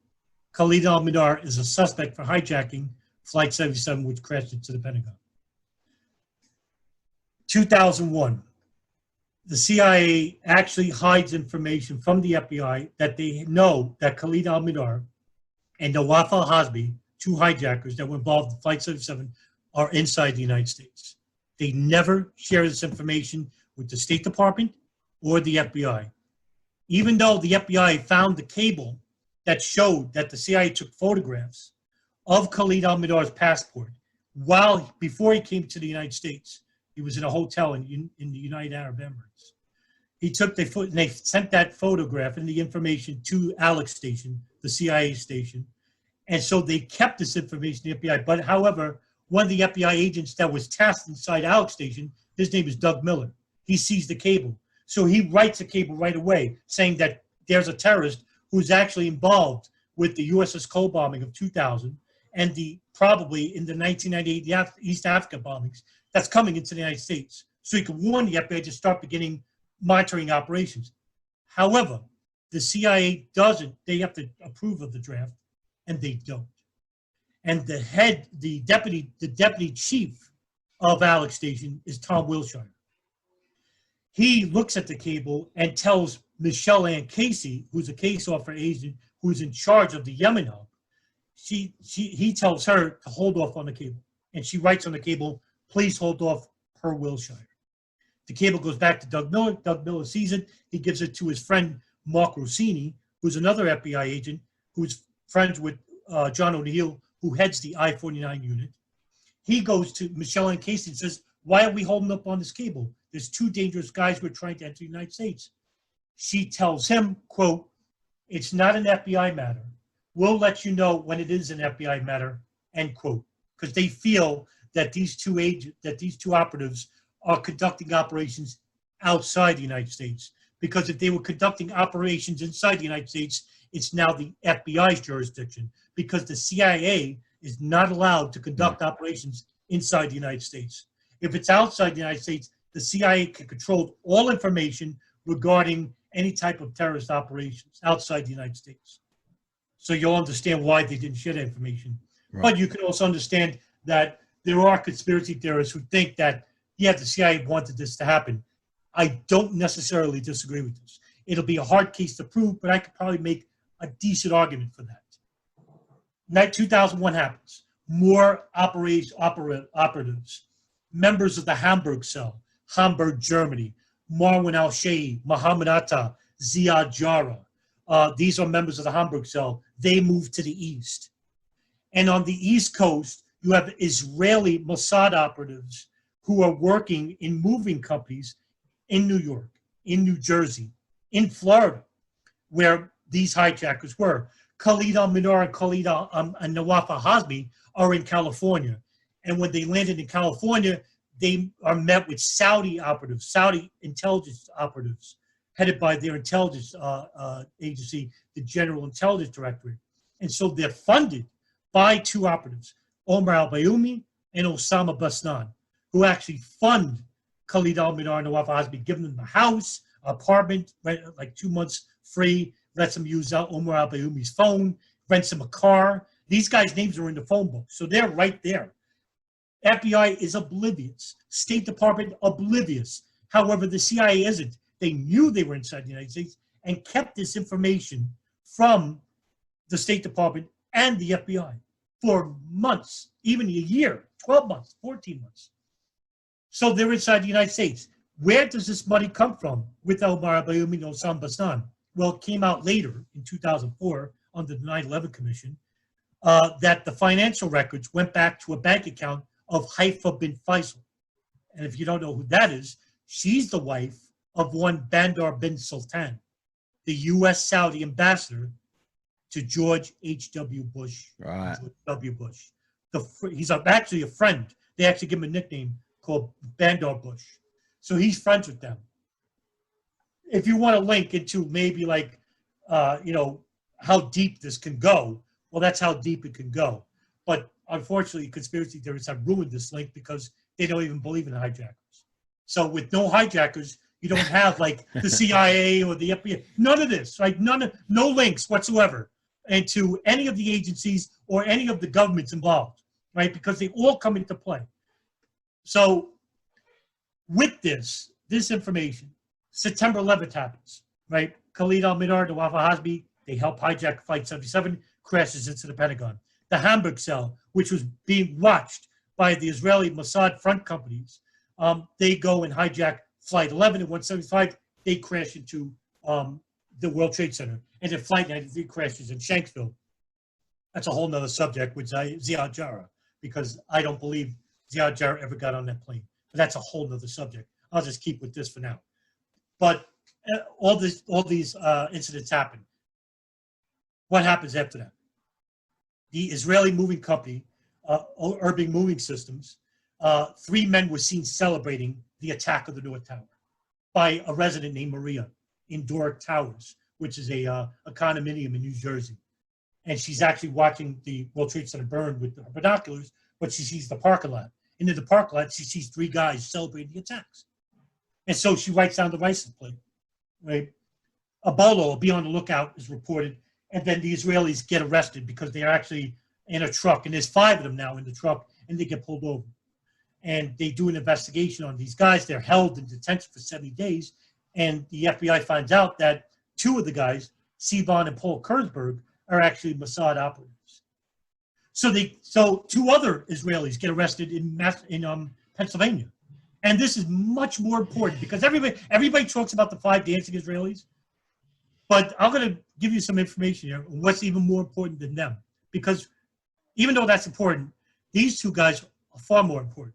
S2: Khalid al-Mihdhar is a suspect for hijacking Flight 77, which crashed into the Pentagon. 2001, the CIA actually hides information from the FBI that they know that Khalid al-Mihdhar and Nawaf al-Hazmi, two hijackers that were involved in Flight 77, are inside the United States. They never share this information with the State Department or the FBI. Even though the FBI found the cable that showed that the CIA took photographs of Khalid al-Mihdhar's passport before he came to the United States. He was in a hotel in the United Arab Emirates. He took and they sent that photograph and the information to Alex Station, the CIA station. And so they kept this information in the FBI. But however, one of the FBI agents that was tasked inside Alex Station, his name is Doug Miller. He sees the cable. So he writes a cable right away saying that there's a terrorist who's actually involved with the USS Cole bombing of 2000 and probably in the 1998 East Africa bombings that's coming into the United States. So he can warn the FBI to start beginning monitoring operations. However, the CIA doesn't. They have to approve of the draft, and they don't. And the deputy chief of Alex Station is Tom Wilshire. He looks at the cable and tells Michelle Ann Casey, who's a case officer agent who's in charge of the Yemen hub, he tells her to hold off on the cable. And she writes on the cable, please hold off per Wilshire. The cable goes back to Doug Miller. Doug Miller sees it. He gives it to his friend Mark Rossini, who's another FBI agent who's friends with John O'Neill, who heads the I-49 unit. He goes to Michelle and Casey and says, why are we holding up on this cable? There's two dangerous guys who are trying to enter the United States. She tells him, quote, it's not an FBI matter. We'll let you know when it is an FBI matter, end quote. Because they feel that these two operatives are conducting operations outside the United States. Because if they were conducting operations inside the United States, it's now the FBI's jurisdiction. Because the CIA is not allowed to conduct operations inside the United States. If it's outside the United States, the CIA can control all information regarding any type of terrorist operations outside the United States. So you'll understand why they didn't share that information. Right. But you can also understand that there are conspiracy theorists who think that, yeah, the CIA wanted this to happen. I don't necessarily disagree with this. It'll be a hard case to prove, but I could probably make a decent argument for that. Night 2001 happens. More operatives, members of the Hamburg cell, Hamburg, Germany, Marwan al-Shehhi, Muhammad Atta, Ziad Jarrah. These are members of the Hamburg cell. They moved to the east. And on the East Coast, you have Israeli Mossad operatives who are working in moving companies in New York, in New Jersey, in Florida, where these hijackers were. Khalid al-Minar and Nawaf al-Hazmi are in California. And when they landed in California, they are met with Saudi operatives, Saudi intelligence operatives, headed by their intelligence agency, the General Intelligence Directorate. And so they're funded by two operatives, Omar al-Bayoumi and Osama Basnan, who actually fund Khalid al-Minar and Nawaf al-Hazmi, giving them a house, apartment, like 2 months free, lets them use Omar al-Bayoumi's phone, rents him a car. These guys' names are in the phone book, so they're right there. FBI is oblivious. State Department, oblivious. However, the CIA isn't. They knew they were inside the United States and kept this information from the State Department and the FBI for months, even a year, 12 months, 14 months. So they're inside the United States. Where does this money come from with Omar al-Bayoumi and Osama Basnan? Well, it came out later in 2004 under the 9/11 Commission that the financial records went back to a bank account of Haifa bin Faisal. And if you don't know who that is, she's the wife of one Bandar bin Sultan, the U.S. Saudi ambassador to George H.W. Bush.
S1: Right.
S2: George W. Bush. He's actually a friend. They actually give him a nickname called Bandar Bush. So he's friends with them. If you want to link into maybe like, how deep this can go, well, that's how deep it can go. But unfortunately, conspiracy theorists have ruined this link because they don't even believe in hijackers. So with no hijackers, you don't have like the CIA or the FBI, none of this, right? No links whatsoever into any of the agencies or any of the governments involved, right? Because they all come into play. So with this information, September 11th happens, right? Khalid al-Minar, Nawaf al-Hazmi, they help hijack Flight 77, crashes into the Pentagon. The Hamburg cell, which was being watched by the Israeli Mossad front companies, they go and hijack Flight 11 and 175. They crash into the World Trade Center. And then Flight 93 crashes in Shanksville. That's a whole nother subject with Ziad Jarrah, because I don't believe Ziad Jarrah ever got on that plane. But that's a whole nother subject. I'll just keep with this for now. But all these incidents happen. What happens after that? The Israeli moving company, Urban Moving Systems, 3 men were seen celebrating the attack of the North Tower by a resident named Maria in Doric Towers, which is a condominium in New Jersey. And she's actually watching the World Trade Center burn with her binoculars, but she sees the parking lot. And in the parking lot, she sees 3 guys celebrating the attacks. And so she writes down the license plate, right? Ebola will be on the lookout, is reported. And then the Israelis get arrested because they're actually in a truck. And there's 5 of them now in the truck, and they get pulled over. And they do an investigation on these guys. They're held in detention for 70 days. And the FBI finds out that 2 of the guys, Sivan and Paul Kurzberg, are actually Mossad operatives. So 2 other Israelis get arrested in Pennsylvania. And this is much more important because everybody talks about the 5 dancing Israelis, but I'm going to give you some information here. What's even more important than them? Because even though that's important, these 2 guys are far more important.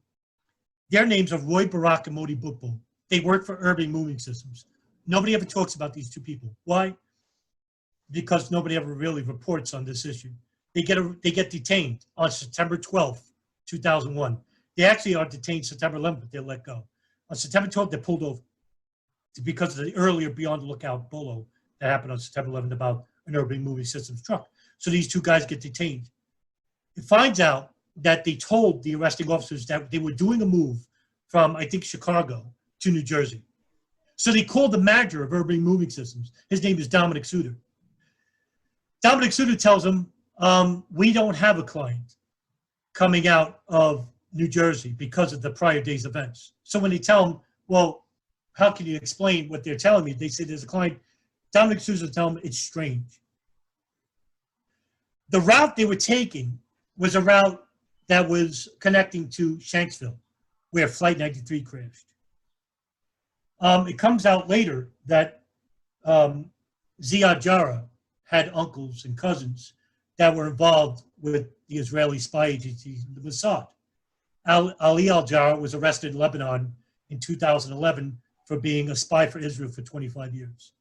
S2: Their names are Roy Barak and Modi Bukbo. They work for Urban Moving Systems. Nobody ever talks about these 2 people. Why? Because nobody ever really reports on this issue. They get detained on September 12th, 2001. They actually are detained September 11th, but they're let go. On September 12th, they're pulled over because of the earlier Beyond the Lookout bolo that happened on September 11th about an Urban Moving Systems truck. So these 2 guys get detained. It finds out that they told the arresting officers that they were doing a move from, I think, Chicago to New Jersey. So they called the manager of Urban Moving Systems. His name is Dominic Suter. Dominic Suter tells them, we don't have a client coming out of New Jersey because of the prior day's events. So when they tell him, well, how can you explain what they're telling me? They say there's a client. Dominic Suter tells them it's strange. The route they were taking was a route that was connecting to Shanksville, where Flight 93 crashed. It comes out later that Ziad Jarrah had uncles and cousins that were involved with the Israeli spy agency, the Mossad. Ali al-Jarrah was arrested in Lebanon in 2011 for being a spy for Israel for 25 years.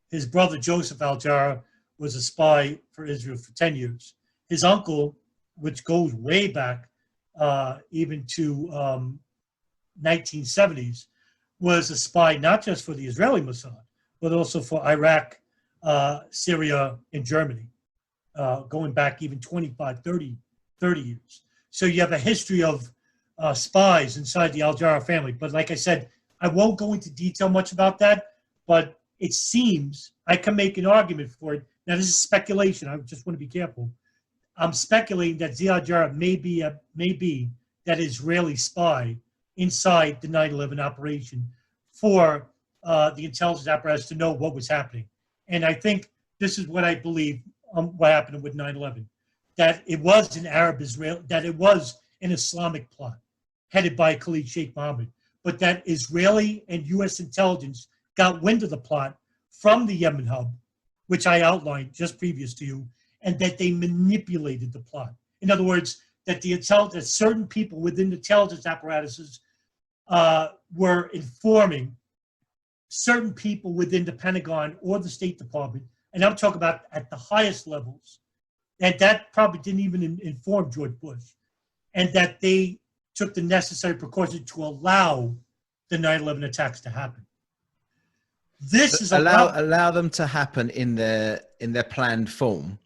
S2: His brother, Joseph al-Jarrah, was a spy for Israel for 10 years. His uncle, which goes way back even to 1970s, was a spy not just for the Israeli Mossad, but also for Iraq, Syria, and Germany, going back even 25, 30 years. So you have a history of spies inside the al-Jarrah family. But like I said, I won't go into detail much about that, but it seems I can make an argument for it. Now, this is speculation. I just want to be careful. I'm speculating that Ziad Jarrah may be that Israeli spy inside the 9/11 operation for the intelligence apparatus to know what was happening. And I think this is what I believe what happened with 9/11, that it was an Arab Israel, that it was an Islamic plot headed by Khalid Sheikh Mohammed, but that Israeli and U.S. intelligence got wind of the plot from the Yemen hub, which I outlined just previous to you, and that they manipulated the plot. In other words, that that certain people within the intelligence apparatuses were informing certain people within the Pentagon or the State Department, and I'm talking about at the highest levels, and that probably didn't even inform George Bush, and that they took the necessary precautions to allow the 9/11 attacks to happen. This is
S1: allow them to happen in their planned form,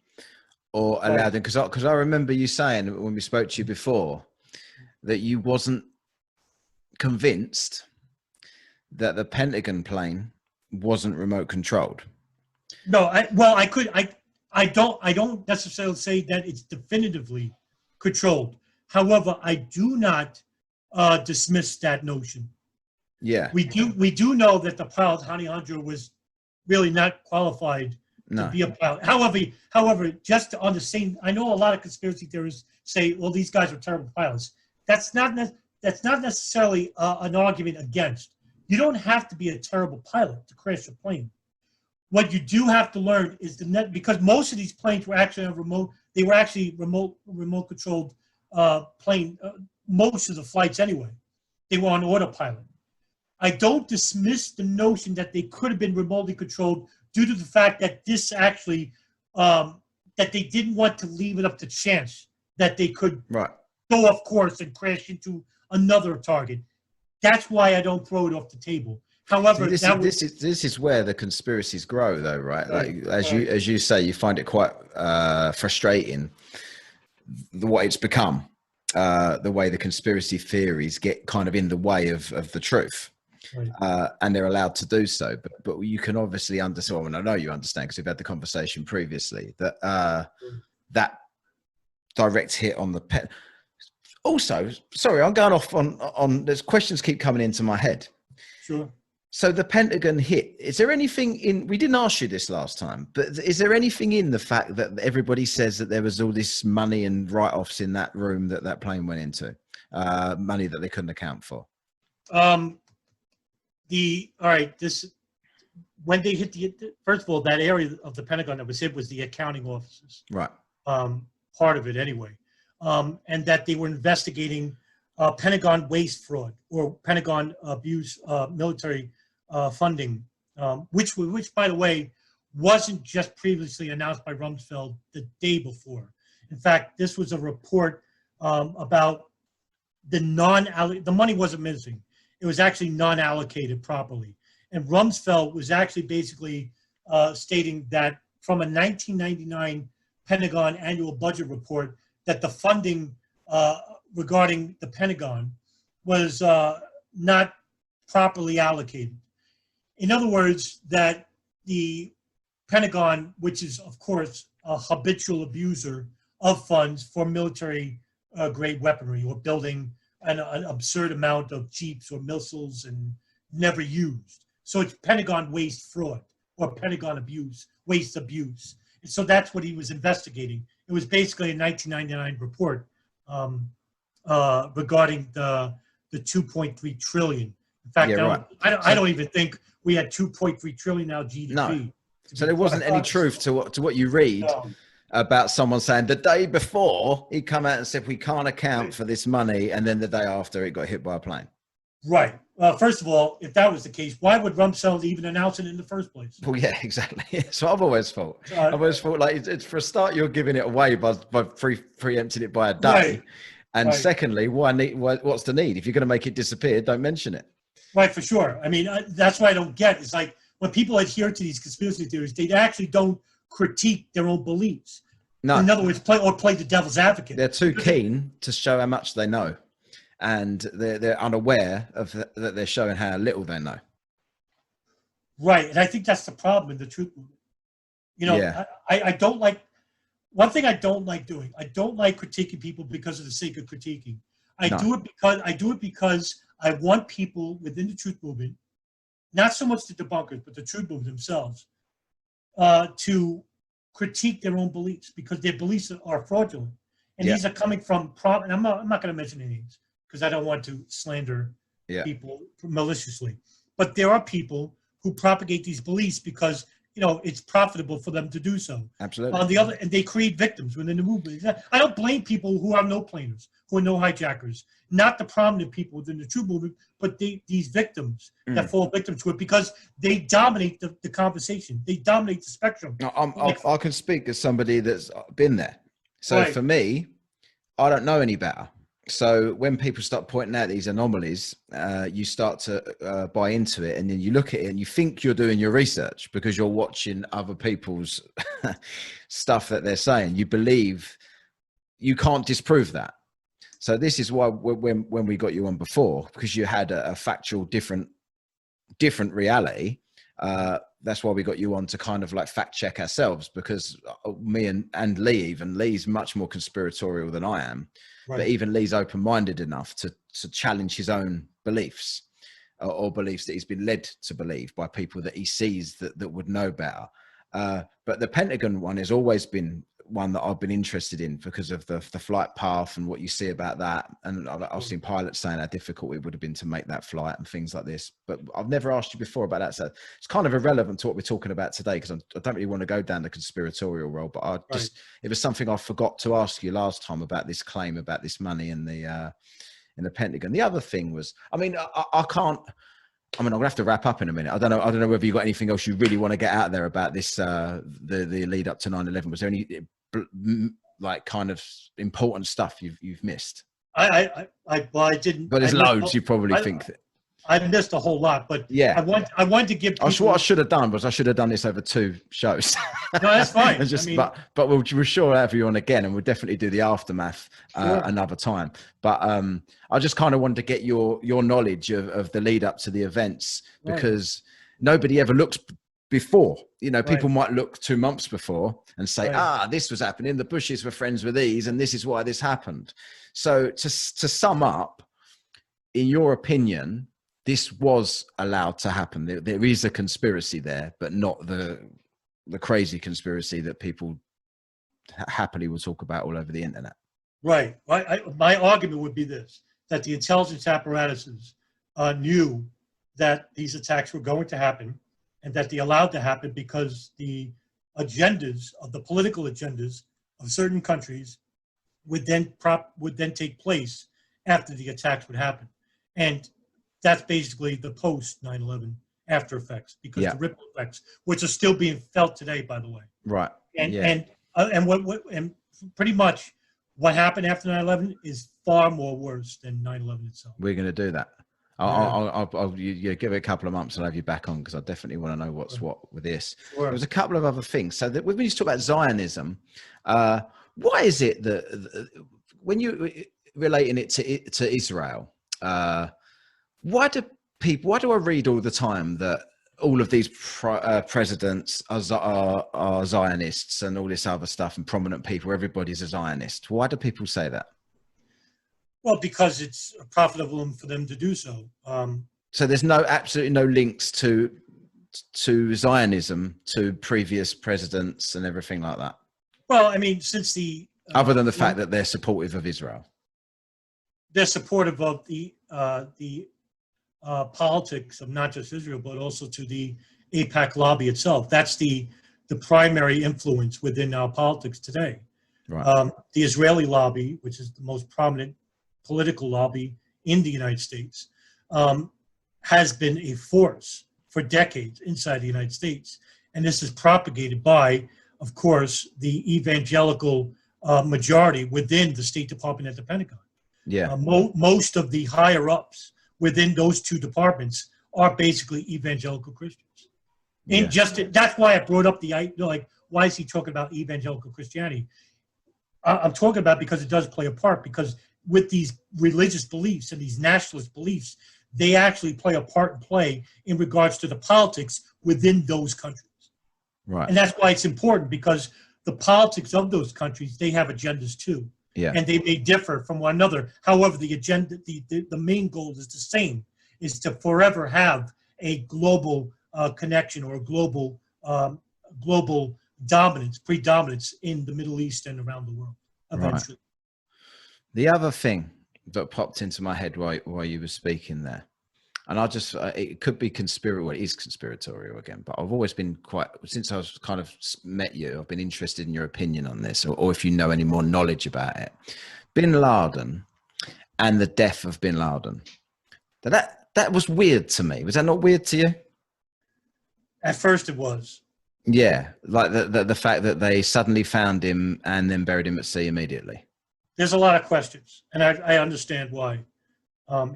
S1: or allow them, because I remember you saying when we spoke to you before that you wasn't convinced that the Pentagon plane wasn't remote controlled.
S2: No, I don't necessarily say that it's definitively controlled. However, I do not dismiss that notion.
S1: Yeah,
S2: we do know that the pilot Hani Handra was really not qualified to be a pilot. However, just on the same, I know a lot of conspiracy theorists say, "Well, these guys are terrible pilots." That's not necessarily an argument against. You don't have to be a terrible pilot to crash a plane. What you do have to learn is because most of these planes were actually remote. They were actually remote controlled plane. Most of the flights, anyway, they were on autopilot. I don't dismiss the notion that they could have been remotely controlled due to the fact that this actually that they didn't want to leave it up to chance that they could go off course and crash into another target. That's why I don't throw it off the table. However,
S1: this is where the conspiracies grow, though, right? Like as you say, you find it quite frustrating what it's become, the way the conspiracy theories get kind of in the way of the truth, and they're allowed to do so. But you can obviously understand, and I know you understand because we've had the conversation previously, that that direct hit on the pen. Also, sorry, I'm going off on. There's questions keep coming into my head.
S2: Sure.
S1: So the Pentagon hit, is there anything in, we didn't ask you this last time, but is there anything in the fact that everybody says that there was all this money and write-offs in that room that plane went into, money that they couldn't account for?
S2: All right, this, when they hit first of all, that area of the Pentagon that was hit was the accounting offices.
S1: Right.
S2: Part of it anyway. And that they were investigating Pentagon waste fraud or Pentagon abuse, military funding, which, by the way, wasn't just previously announced by Rumsfeld the day before. In fact, this was a report about the money wasn't missing. It was actually non-allocated properly. And Rumsfeld was actually basically stating that from a 1999 Pentagon annual budget report that the funding regarding the Pentagon was not properly allocated. In other words, that the Pentagon, which is, of course, a habitual abuser of funds for military grade weaponry or building an absurd amount of jeeps or missiles and never used. So it's Pentagon waste fraud or Pentagon abuse, waste abuse. And so that's what he was investigating. It was basically a 1999 report regarding the 2.3 trillion. In fact,
S1: Yeah, right.
S2: I don't even think we had 2.3 trillion now GDP.
S1: No. So there wasn't any truth to what you read about someone saying the day before he come out and said we can't account for this money, and then the day after it got hit by a plane.
S2: Right. First of all, if that was the case, why would Rumsfeld even announce it in the first place?
S1: Well, yeah, exactly. So I've always thought. I've always thought like it's for a start you're giving it away by preempting it by a day,
S2: right.
S1: And secondly, what's the need? If you're going to make it disappear, don't mention it.
S2: Right, for sure. I mean, that's what I don't get. It's like when people adhere to these conspiracy theories, they actually don't critique their own beliefs.
S1: No.
S2: In other words, play the devil's advocate.
S1: They're too keen to show how much they know, and they're unaware of that they're showing how little they know.
S2: Right, and I think that's the problem in the truth movement. You know, yeah. I don't like. One thing I don't like doing. I don't like critiquing people because of the sake of critiquing. I do it because I want people within the truth movement, not so much the debunkers, but the truth movement themselves, to critique their own beliefs because their beliefs are fraudulent, and these are coming from. And I'm not going to mention any names because I don't want to slander people maliciously. But there are people who propagate these beliefs because it's profitable for them to do so.
S1: Absolutely.
S2: On the other, and they create victims within the movement. I don't blame people who are no planers, who are no hijackers, not the prominent people within the true movement, but these victims that fall victim to it because they dominate the conversation. They dominate the spectrum.
S1: I can speak as somebody that's been there. So for me, I don't know any better. So when people start pointing out these anomalies, you start to buy into it, and then you look at it and you think you're doing your research because you're watching other people's stuff that they're saying. You believe you can't disprove that. So this is why when we got you on before, because you had a factual different reality. That's why we got you on to kind of like fact check ourselves, because me and Lee's much more conspiratorial than I am. Right. But even Lee's open-minded enough to challenge his own beliefs or beliefs that he's been led to believe by people that he sees that would know better. But the Pentagon one has always been one that I've been interested in because of the flight path and what you see about that. And I've seen pilots saying how difficult it would have been to make that flight and things like this. But I've never asked you before about that. So it's kind of irrelevant to what we're talking about today because I don't really want to go down the conspiratorial role. But it was something I forgot to ask you last time about this claim about this money in the Pentagon. The other thing was, I mean, I'm going to have to wrap up in a minute. I don't know whether you got anything else you really want to get out there about this, the lead up to 9/11. Was there any like kind of important stuff you've missed? I didn't. But there's loads. You probably think that
S2: I missed a whole lot. But yeah, I wanted to give.
S1: What I should have done was I should have done this over 2 shows.
S2: No, that's fine.
S1: But we'll sure have you on again, and we'll definitely do the aftermath another time. But I just kind of wanted to get your knowledge of the lead up to the events because nobody ever looks before. People might look 2 months before and say, this was happening. The Bushes were friends with these, and this is why this happened. So to sum up, in your opinion, this was allowed to happen. There is a conspiracy there, but not the crazy conspiracy that people happily will talk about all over the internet.
S2: Right. My argument would be this, that the intelligence apparatuses knew that these attacks were going to happen, and that they allowed to happen because the political agendas of certain countries would then take place after the attacks would happen. And that's basically the post 9/11 after effects, because the ripple effects, which are still being felt today, by the way.
S1: Right.
S2: And pretty much what happened after 9/11 is far more worse than 9/11 itself.
S1: We're going to do that. I'll give it a couple of months and I'll have you back on, because I definitely want to know what's what with this. Sure. There was a couple of other things. So when you talk about Zionism, why is it that when you relating it to Israel, why do I read all the time that all of these presidents are Zionists and all this other stuff, and prominent people, everybody's a Zionist? Why do people say that?
S2: Well, because it's profitable for them to do so.
S1: So there's absolutely no links to Zionism to previous presidents and everything like that.
S2: Well, I mean, since the
S1: other than the fact that they're supportive of Israel,
S2: they're supportive of the politics of not just Israel, but also to the AIPAC lobby itself. That's the primary influence within our politics today.
S1: Right.
S2: The Israeli lobby, which is the most prominent political lobby in the United States, has been a force for decades inside the United States. And this is propagated by, of course, the evangelical majority within the State Department at the Pentagon.
S1: Yeah.
S2: Most of the higher ups within those two departments are basically evangelical Christians. And that's why I brought up why is he talking about evangelical Christianity? I'm talking about because it does play a part, because with these religious beliefs and these nationalist beliefs, they actually play a part in regards to the politics within those countries.
S1: Right.
S2: And that's why it's important, because the politics of those countries, they have agendas too.
S1: Yeah.
S2: And they may differ from one another. However, the agenda, the main goal is the same, is to forever have a global connection, or a global predominance in the Middle East and around the world eventually.
S1: Right. The other thing that popped into my head while you were speaking there, and I just, it could be conspiratorial, it is conspiratorial again, but I've always been since I was kind of met you, I've been interested in your opinion on this, or if you know any more knowledge about it. Bin Laden and the death of Bin Laden. That was weird to me. Was that not weird to you?
S2: At first it was.
S1: Yeah, like the fact that they suddenly found him and then buried him at sea immediately.
S2: There's a lot of questions, and I understand why.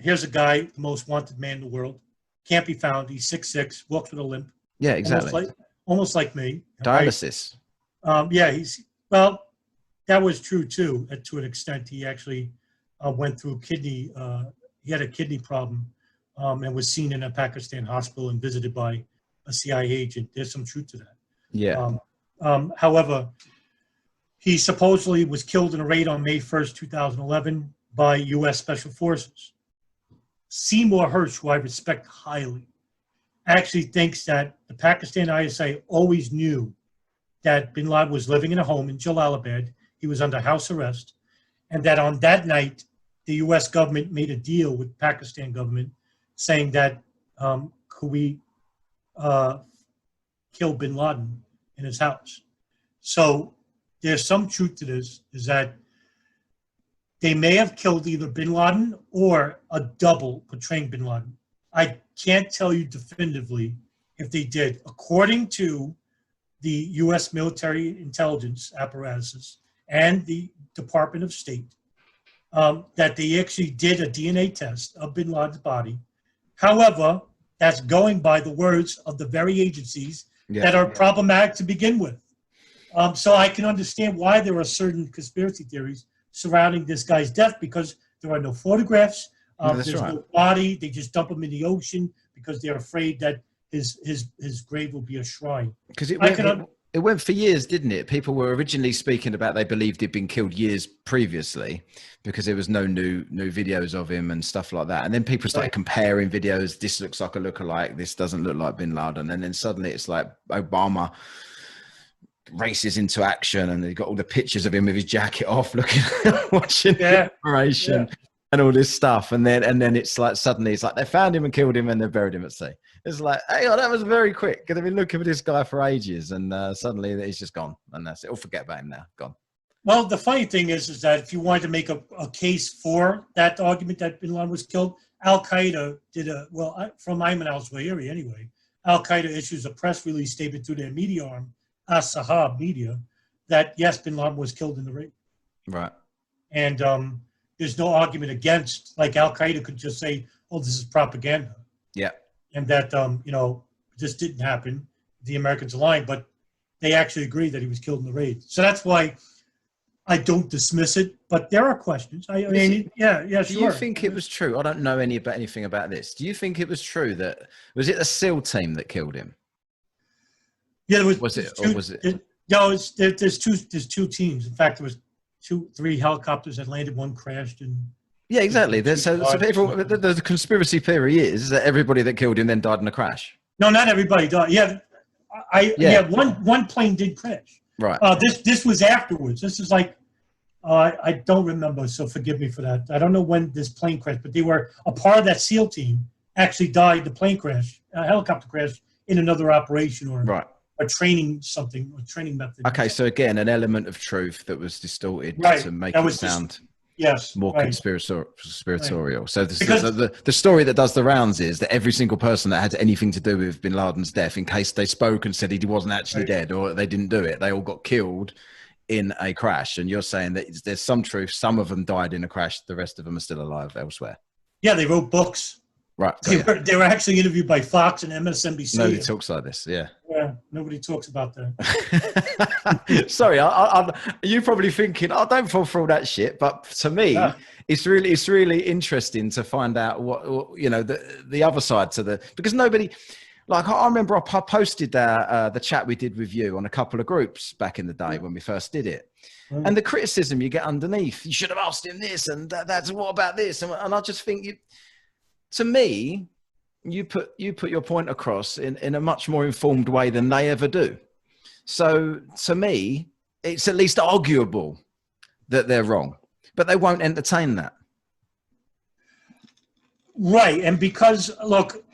S2: Here's a guy, the most wanted man in the world, can't be found. He's 6'6", walks with a limp.
S1: Yeah, exactly.
S2: Almost like me.
S1: Dialysis.
S2: Right? That was true too, to an extent. He actually went through he had a kidney problem, and was seen in a Pakistan hospital and visited by a CIA agent. There's some truth to that.
S1: Yeah.
S2: However, he supposedly was killed in a raid on May 1st, 2011 by U.S. Special Forces. Seymour Hersh, who I respect highly, actually thinks that the Pakistan ISI always knew that bin Laden was living in a home in Jalalabad. He was under house arrest, and that on that night, the U.S. government made a deal with Pakistan government saying that could we kill bin Laden in his house. So there's some truth to this, is that they may have killed either bin Laden or a double portraying bin Laden. I can't tell you definitively if they did. According to the U.S. military intelligence apparatuses and the Department of State, that they actually did a DNA test of bin Laden's body. However, that's going by the words of the very agencies that are problematic to begin with. So I can understand why there are certain conspiracy theories surrounding this guy's death, because there are no photographs, there's no body. They just dump him in the ocean because they're afraid that his grave will be a shrine.
S1: Because it went for years, didn't it? People were originally speaking about they believed he'd been killed years previously because there was no new videos of him and stuff like that. And then people started comparing videos. This looks like a lookalike. This doesn't look like bin Laden. And then suddenly it's like Obama races into action and they got all the pictures of him with his jacket off, looking, watching the operation. and all this stuff. And then it's like, suddenly it's like they found him and killed him and they buried him at sea. It's like, hey, oh, that was very quick. They've been looking for this guy for ages, and suddenly he's just gone, and that's it. We'll forget about him now. Gone.
S2: Well, the funny thing is that if you wanted to make a case for that argument that bin Laden was killed, Al Qaeda did from Ayman al-Zawahiri anyway. Al Qaeda issues a press release statement through their media arm, As-Sahab Media, that yes, bin Laden was killed in the raid.
S1: Right.
S2: And there's no argument against, like Al Qaeda could just say, "Oh, this is propaganda."
S1: Yeah.
S2: And that this didn't happen. The Americans are lying, but they actually agree that he was killed in the raid. So that's why I don't dismiss it, but there are questions. I mean, yeah, sure.
S1: Do you think it was true? I don't know anything about this. Do you think it was true that, was it the SEAL team that killed him?
S2: Yeah,
S1: was it?
S2: No, there's two teams. In fact, there was 3 helicopters that landed. One crashed, and
S1: yeah, exactly. The conspiracy theory is that everybody that killed him then died in a crash.
S2: No, not everybody died. One plane did crash.
S1: Right.
S2: This was afterwards. This is like, I don't remember, so forgive me for that. I don't know when this plane crashed, but they were a part of that SEAL team. Actually died. The plane crash, helicopter crash, in another operation or
S1: right.
S2: A training method.
S1: Okay, so again, an element of truth that was distorted to make it sound more conspiratorial. Right. So the story that does the rounds is that every single person that had anything to do with bin Laden's death, in case they spoke and said he wasn't actually dead or they didn't do it, they all got killed in a crash. And you're saying that there's some truth. Some of them died in a crash. The rest of them are still alive elsewhere. Yeah,
S2: they wrote books.
S1: Right.
S2: They were actually interviewed by Fox and MSNBC.
S1: Nobody talks like this. Yeah.
S2: Yeah. Nobody talks about that.
S1: Sorry, you're probably thinking, I don't fall for all that shit. But to me, it's really interesting to find out what the other side to because nobody, like I remember I posted the chat we did with you on a couple of groups back in the day when we first did it. Right. And the criticism you get underneath, you should have asked him this and that's what about this, and I just think to me, you put your point across in a much more informed way than they ever do. So to me, it's at least arguable that they're wrong, but they won't entertain that.
S2: Right, and because look,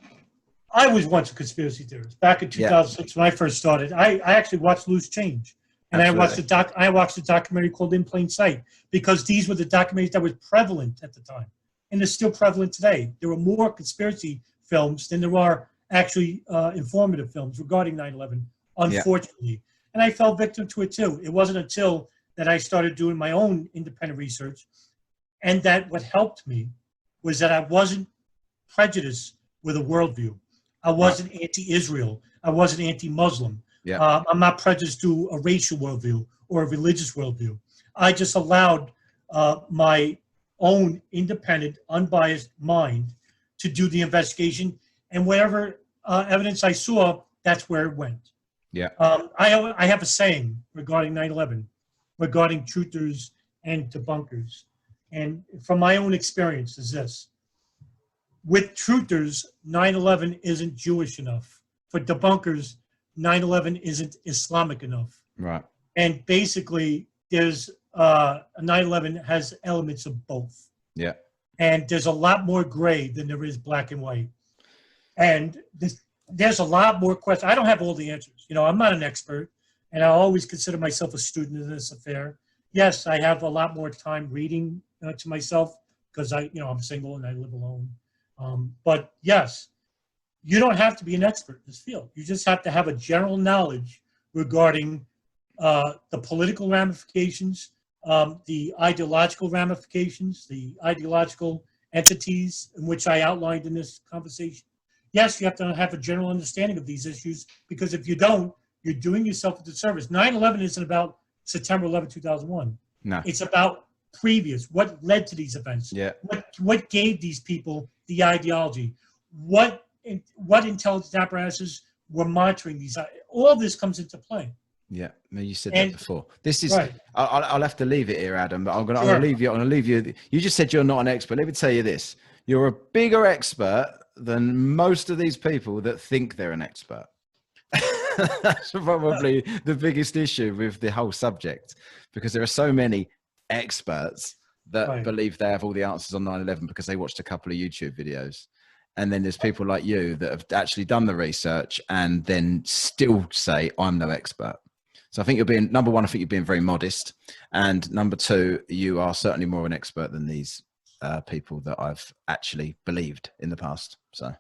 S2: I was once a conspiracy theorist back in 2006 when I first started. I actually watched Loose Change, and absolutely. I watched a documentary called In Plain Sight because these were the documentaries that were prevalent at the time. And they're still prevalent today. There are more conspiracy films than there are actually informative films regarding 9/11, unfortunately. Yeah. And I fell victim to it too. It wasn't until that I started doing my own independent research, and that what helped me was that I wasn't prejudiced with a worldview. I wasn't anti-Israel. I wasn't anti-Muslim. Yeah. I'm not prejudiced to a racial worldview or a religious worldview. I just allowed my own independent, unbiased mind to do the investigation, and whatever evidence I saw, that's where it went.
S1: Yeah.
S2: I have a saying regarding 9/11, regarding truthers and debunkers, and from my own experience is this: with truthers, 9/11 isn't Jewish enough. For debunkers, 9/11 isn't Islamic enough.
S1: Right.
S2: And basically, there's 9/11 has elements of both.
S1: Yeah.
S2: And there's a lot more gray than there is black and white. And there's a lot more questions. I don't have all the answers. I'm not an expert, and I always consider myself a student in this affair. Yes, I have a lot more time reading to myself because I'm single and I live alone. But yes, you don't have to be an expert in this field. You just have to have a general knowledge regarding the political ramifications, the ideological ramifications, the ideological entities in which I outlined in this conversation. Yes, you have to have a general understanding of these issues, because if you don't, you're doing yourself a disservice. 9/11 isn't about September 11, 2001.
S1: No.
S2: It's about previous, what led to these events.
S1: Yeah.
S2: What gave these people the ideology? What intelligence apparatuses were monitoring these? All this comes into play.
S1: Yeah, you said that before. This is. Right. I'll have to leave it here, Adam. But I'm going to leave you. I'm going to leave you. You just said you're not an expert. Let me tell you this: you're a bigger expert than most of these people that think they're an expert. That's probably the biggest issue with the whole subject, because there are so many experts that
S2: Right.
S1: believe they have all the answers on 9/11 because they watched a couple of YouTube videos. And then there's people like you that have actually done the research and then still say, I'm no expert. So I think you're being, number one, I think you're being very modest. And number two, you are certainly more an expert than these people that I've actually believed in the past. So.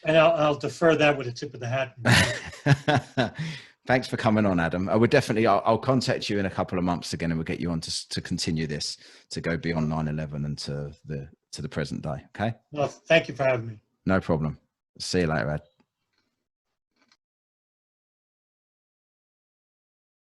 S2: And I'll defer that with a tip of the hat.
S1: Thanks for coming on, Adam. I would definitely, I'll contact you in a couple of months again, and we'll get you on to continue this, to go beyond 9/11 and to the present day. Okay.
S2: Well, thank you for having me.
S1: No problem. See you later, Ed.